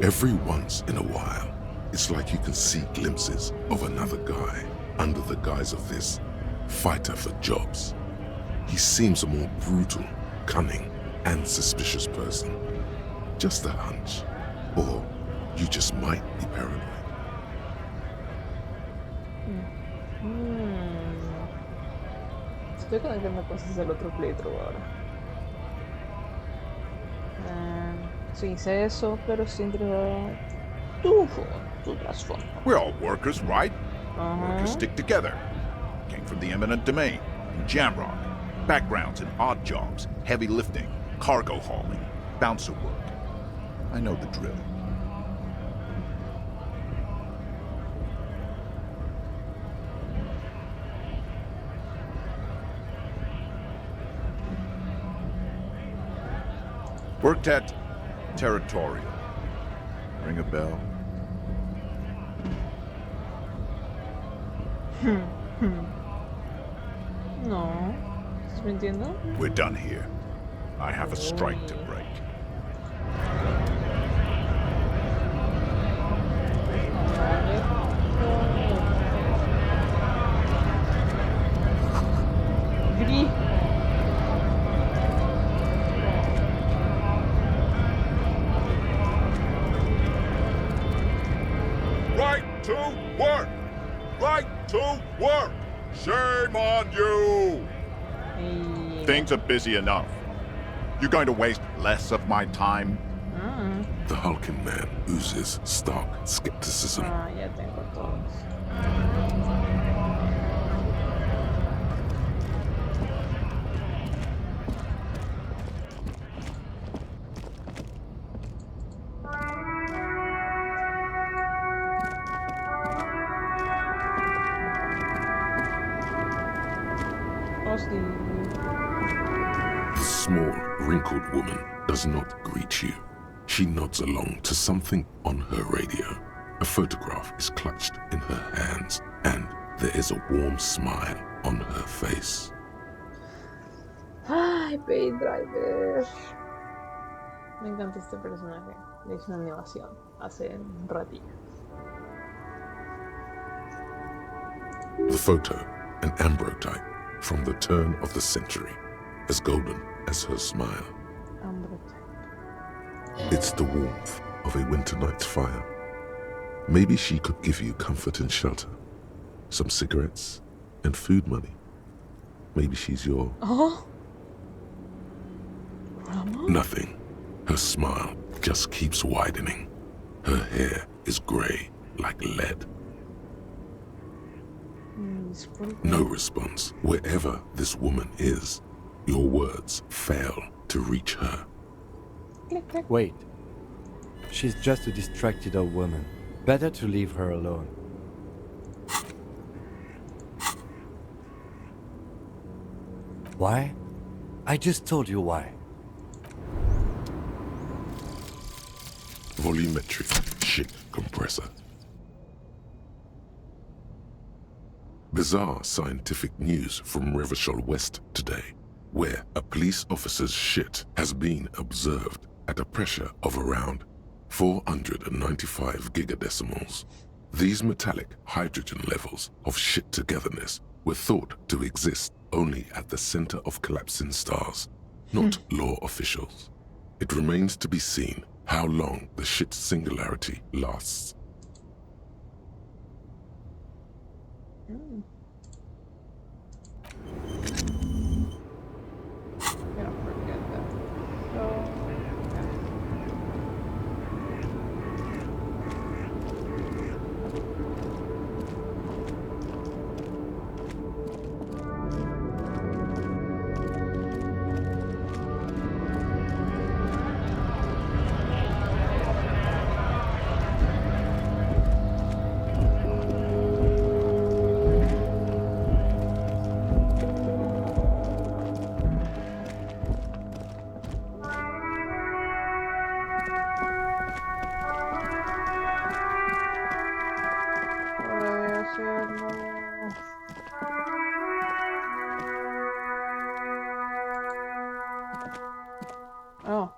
Every once in a while, it's like you can see glimpses of another guy under the guise of this fighter for jobs. He seems a more brutal, cunning, and suspicious person. Just a hunch. Or you just might be paranoid. Estoy conectando cosas del otro playthrough ahora. Sí, sé eso, pero siempre tu trasfondo. We're all workers, right? Workers stick together. Came from the eminent domain, in Jamrock. Backgrounds in odd jobs, heavy lifting, cargo hauling, bouncer work. I know the drill. Worked at Territorial. Ring a bell? No. ¿Estás mintiendo? We're done here. I have a strike to break. Gris. Right to work! Right to work! Shame on you! Things are busy enough. You're going to waste less of my time? The hulking man oozes stark skepticism. Ya tengo todos. wrinkled woman does not greet you. She nods along to something on her radio. A photograph is clutched in her hands, and there is a warm smile on her face. Ay, Paid Driver. Me encanta este personaje. Le hice una animación hace un ratito. The photo, an ambrotype from the turn of the century, as golden as her smile. It's the warmth of a winter night's fire. Maybe she could give you comfort and shelter, some cigarettes and food money. Maybe she's your... Oh? Grandma? Nothing. Her smile just keeps widening. Her hair is grey like lead. No response. Wherever this woman is, your words fail to reach her. Wait. She's just a distracted old woman. Better to leave her alone. Why? I just told you why. Volumetric ship compressor. Bizarre scientific news from Revachol West today, where a police officer's shit has been observed at a pressure of around 495 gigadecimals. These metallic hydrogen levels of shit togetherness were thought to exist only at the center of collapsing stars, not law officials. It remains to be seen how long the shit singularity lasts. Oh.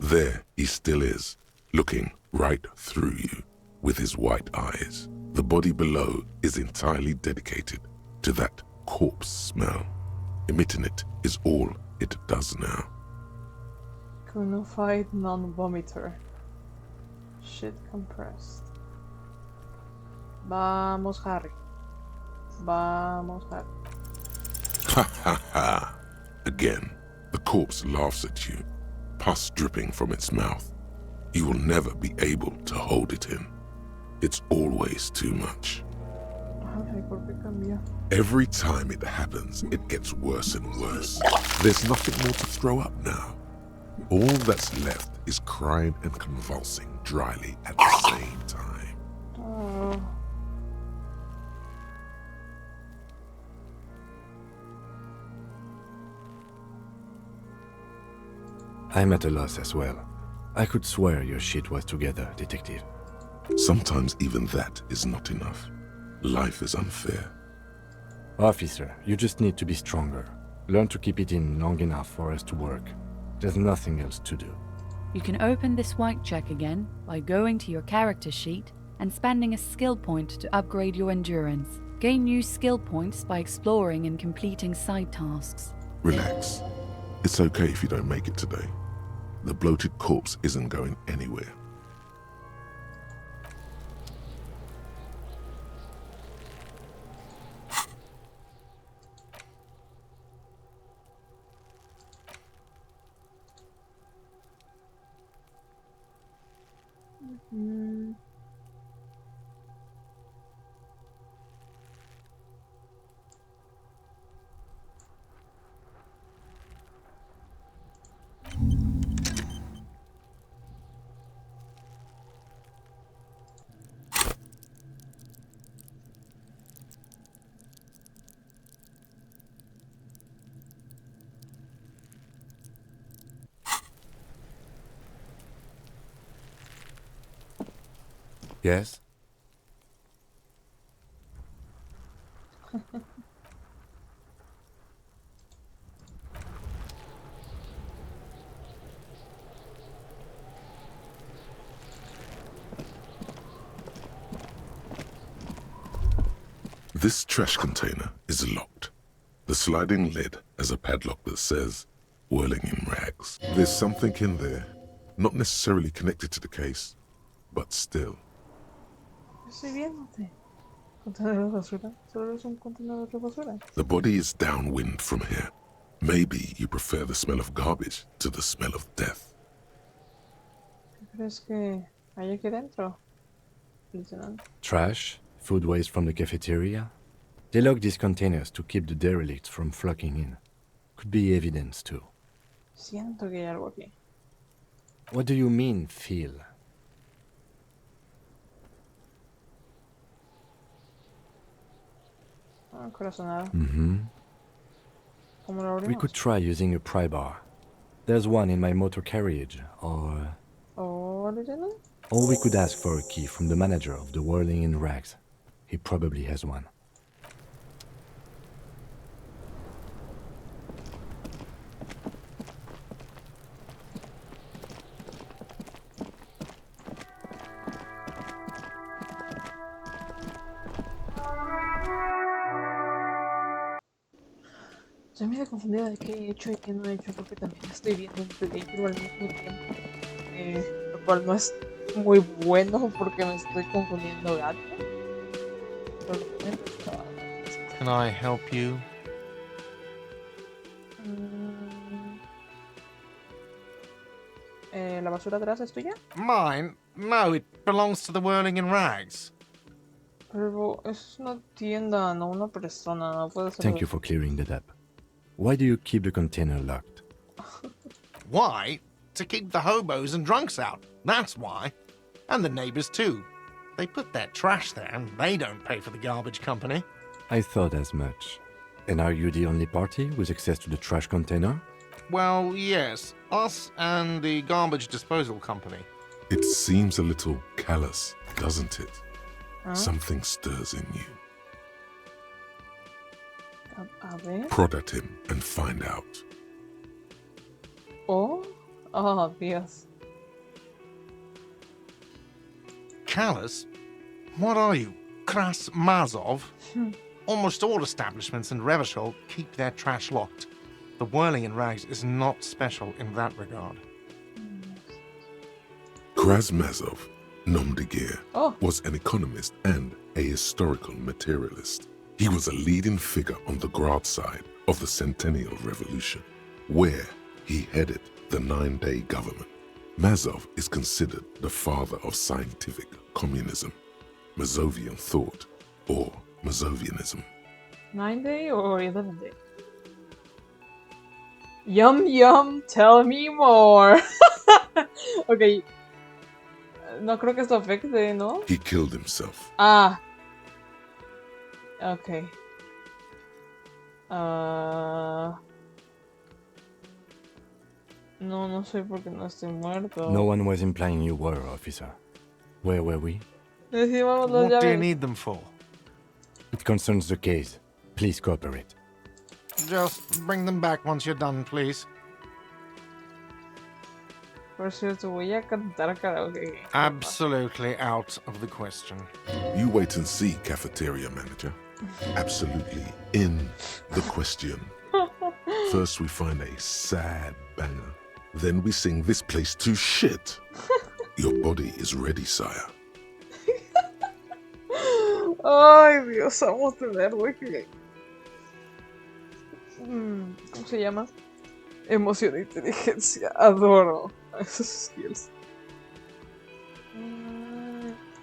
There he still is, looking right through you with his white eyes. The body below is entirely dedicated to that corpse smell. Emitting it is all it does now. Conified non-vomiter. Shit compressed. Vamos, Harry. Vamos, Harry. Ha ha ha! Again, the corpse laughs at you, pus dripping from its mouth. You will never be able to hold it in. It's always too much. Every time it happens, it gets worse and worse. There's nothing more to throw up now. All that's left is crying and convulsing dryly at the same time. Oh. I'm at a loss as well. I could swear your shit was together, detective. Sometimes even that is not enough. Life is unfair. Officer, you just need to be stronger. Learn to keep it in long enough for us to work. There's nothing else to do. You can open this white check again by going to your character sheet and spending a skill point to upgrade your endurance. Gain new skill points by exploring and completing side tasks. Relax. It's okay if you don't make it today. The bloated corpse isn't going anywhere. Yes? This trash container is locked. The sliding lid has a padlock that says, whirling in rags. There's something in there, not necessarily connected to the case, but still. Estoy viéndote. Contenedor de basura. Solo es un contenedor de basura. The body is downwind from here. Maybe you prefer the smell of garbage to the smell of death. ¿Qué crees que hay aquí dentro, Lieutenant? Trash, food waste from the cafeteria. They lock these containers to keep the derelicts from flocking in. Could be evidence too. Siento que hay algo aquí. What do you mean, feel? Ah, corazonada. Mm-hmm. ¿Cómo lo abrimos? We could try using a pry bar. There's one in my motor carriage, or Lieutenant? we could ask for a key from the manager of the Whirling in Rags. He probably has one. Estoy medio confundida de qué he hecho y qué no he hecho, porque también estoy viendo un peligro al mismo tiempo. Lo cual no es muy bueno porque me estoy confundiendo gato. Pero lo momento estaba... Can I help you? ¿La basura atrás es tuya? Mine? No, it belongs to the Whirling in Rags. Pero es una tienda, no una persona, no puede ser... Thank you for clearing that up. Why do you keep the container locked? Why? To keep the hobos and drunks out. That's why. And the neighbors too. They put their trash there and they don't pay for the garbage company. I thought as much. And are you the only party with access to the trash container? Well, yes. Us and the garbage disposal company. It seems a little callous, doesn't it? Huh? Something stirs in you. A ver... Prod at him and find out. Oh, Dios. Callous? What are you, Kras Mazov? Almost all establishments in Revachol keep their trash locked. The Whirling in Rags is not special in that regard. Krasmazov, nom de guerre, Oh. was an economist and a historical materialist. He was a leading figure on the Graz side of the Centennial Revolution, where he headed the 9-day government. Mazov is considered the father of scientific communism, Mazovian thought, or Mazovianism. 9-day or 11-day? Yum yum, tell me more. Ok. No creo que esto afecte, ¿no? He killed himself. Ah. Ok. No, no sé por qué no estoy muerto. No one was implying you were, officer. Where were we? Decimos las What do you llaves. need them for? It concerns the case. Please cooperate. Just bring them back once you're done, please. Por cierto, voy a cantar karaoke. Absolutely out of the question. You wait and see, cafeteria manager. Absolutely in the question. First we find a sad banger. Then we sing this place to shit. Your body is ready, sire. Ay, Dios, vamos a tener, güey. ¿Cómo se llama? Emoción e inteligencia. Adoro esos skills.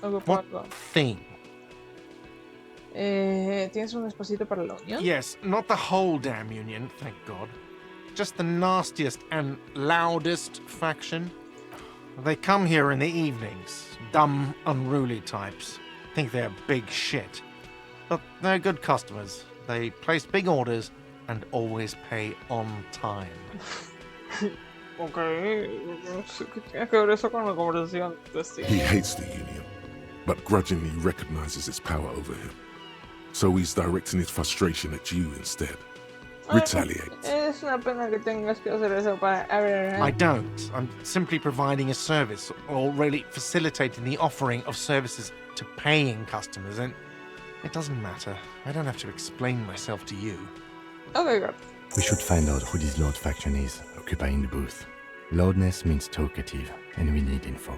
Algo What para... thing? ¿Tienes un espacito para la unión? Yes, not the whole damn union, thank God. Just the nastiest and loudest faction. They come here in the evenings. Dumb, unruly types. Think they're big shit. But they're good customers. They place big orders and always pay on time. Ok, no sé qué tiene que ver eso con la conversación. He hates the union. but grudgingly recognizes its power over him. So he's directing his frustration at you instead. Retaliate. Es una pena que tengas que hacer eso para... I don't. I'm simply providing a service, or really facilitating the offering of services to paying customers, and it doesn't matter. I don't have to explain myself to you. Okay, good. We should find out who this Lord faction is, occupying the booth. Loudness means talkative, and we need info.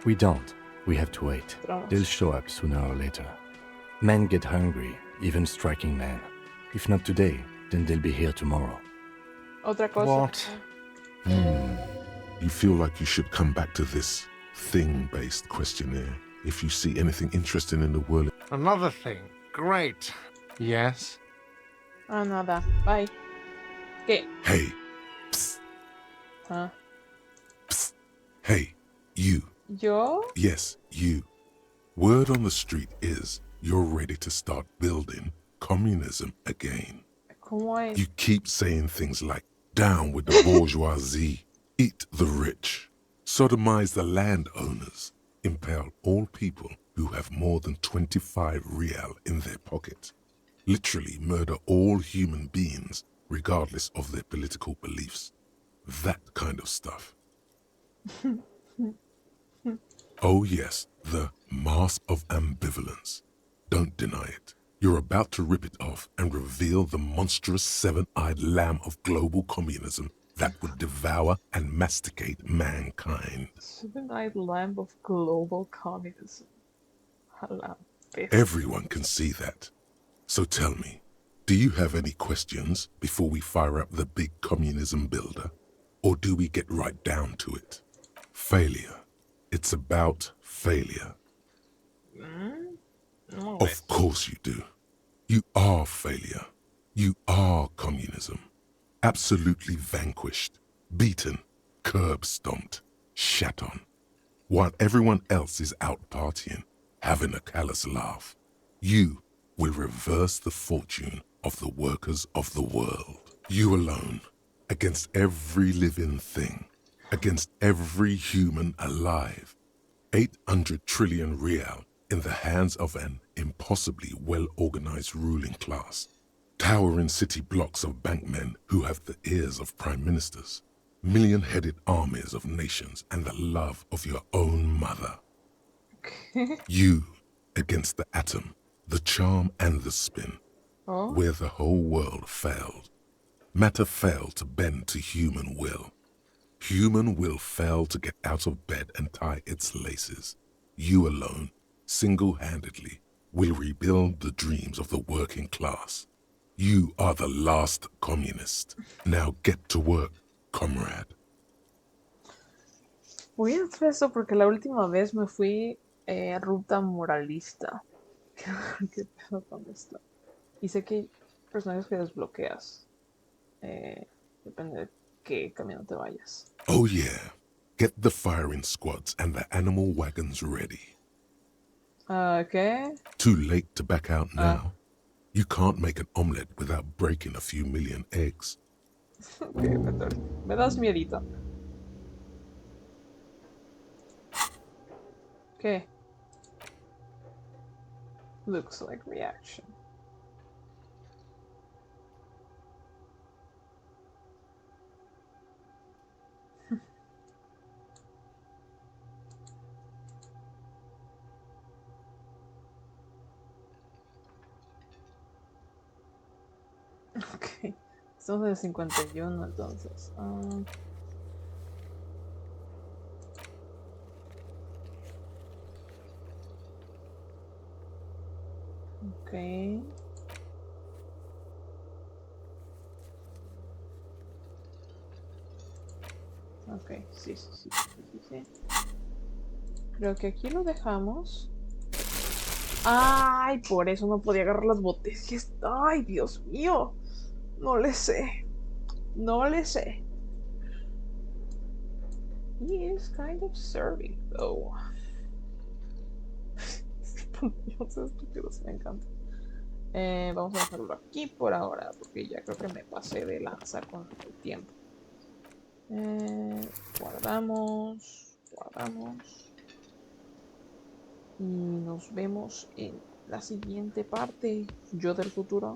We don't. We have to wait. They'll show up sooner or later. Men get hungry, even striking men. If not today, then they'll be here tomorrow. Otra cosa. What? You feel like you should come back to this thing-based questionnaire if you see anything interesting in the world. Another thing. Great. Yes? Nada. Bye. ¿Qué? Hey. Psst. Huh? Psst. Hey, you. ¿Yo? Yes, you. Word on the street is you're ready to start building communism again. ¿Cómo es? You keep saying things like, down with the bourgeoisie, eat the rich, sodomize the landowners, impale all people who have more than 25 real in their pocket, literally murder all human beings regardless of their political beliefs. That kind of stuff. Oh yes, the mask of ambivalence. Don't deny it. You're about to rip it off and reveal the monstrous seven-eyed lamb of global communism that would devour and masticate mankind. Seven-eyed lamb of global communism. Everyone can see that. So tell me, do you have any questions before we fire up the big communism builder? Or do we get right down to it? Failure. It's about failure. Of course you do. You are failure. You are communism. Absolutely vanquished, beaten, curb-stomped, shat on. While everyone else is out partying, having a callous laugh, you will reverse the fortune of the workers of the world. You alone, against every living thing, against every human alive. 800 trillion real in the hands of an impossibly well-organized ruling class. Towering city blocks of bankmen who have the ears of prime ministers. Million-headed armies of nations and the love of your own mother. You against the atom, the charm and the spin. Where the whole world failed. Matter failed to bend to human will. Human will failed to get out of bed and tie its laces. You alone, single-handedly, will rebuild the dreams of the working class. You are the last communist. Now get to work, comrade. Voy a hacer eso porque la última vez me fui ruta moralista. ¿Qué pedo con esto? Y sé que hay personajes que desbloqueas. Depende de qué camino te vayas. Oh yeah. Get the firing squads and the animal wagons ready. ¿Qué? Too late to back out now. You can't make an omelette without breaking a few million eggs. Okay, me das miedito. Okay. Looks like reaction. Ok, estamos en 51 entonces. Ok. Ok, sí. Creo que aquí lo dejamos. Ay, por eso no podía agarrar las botellas. Ay, Dios mío. No le sé. He is kind of serving, though. Estos estúpidos me encantan. Vamos a dejarlo aquí por ahora, porque ya creo que me pasé de lanza con el tiempo. Guardamos. Y nos vemos en la siguiente parte. Yo del futuro.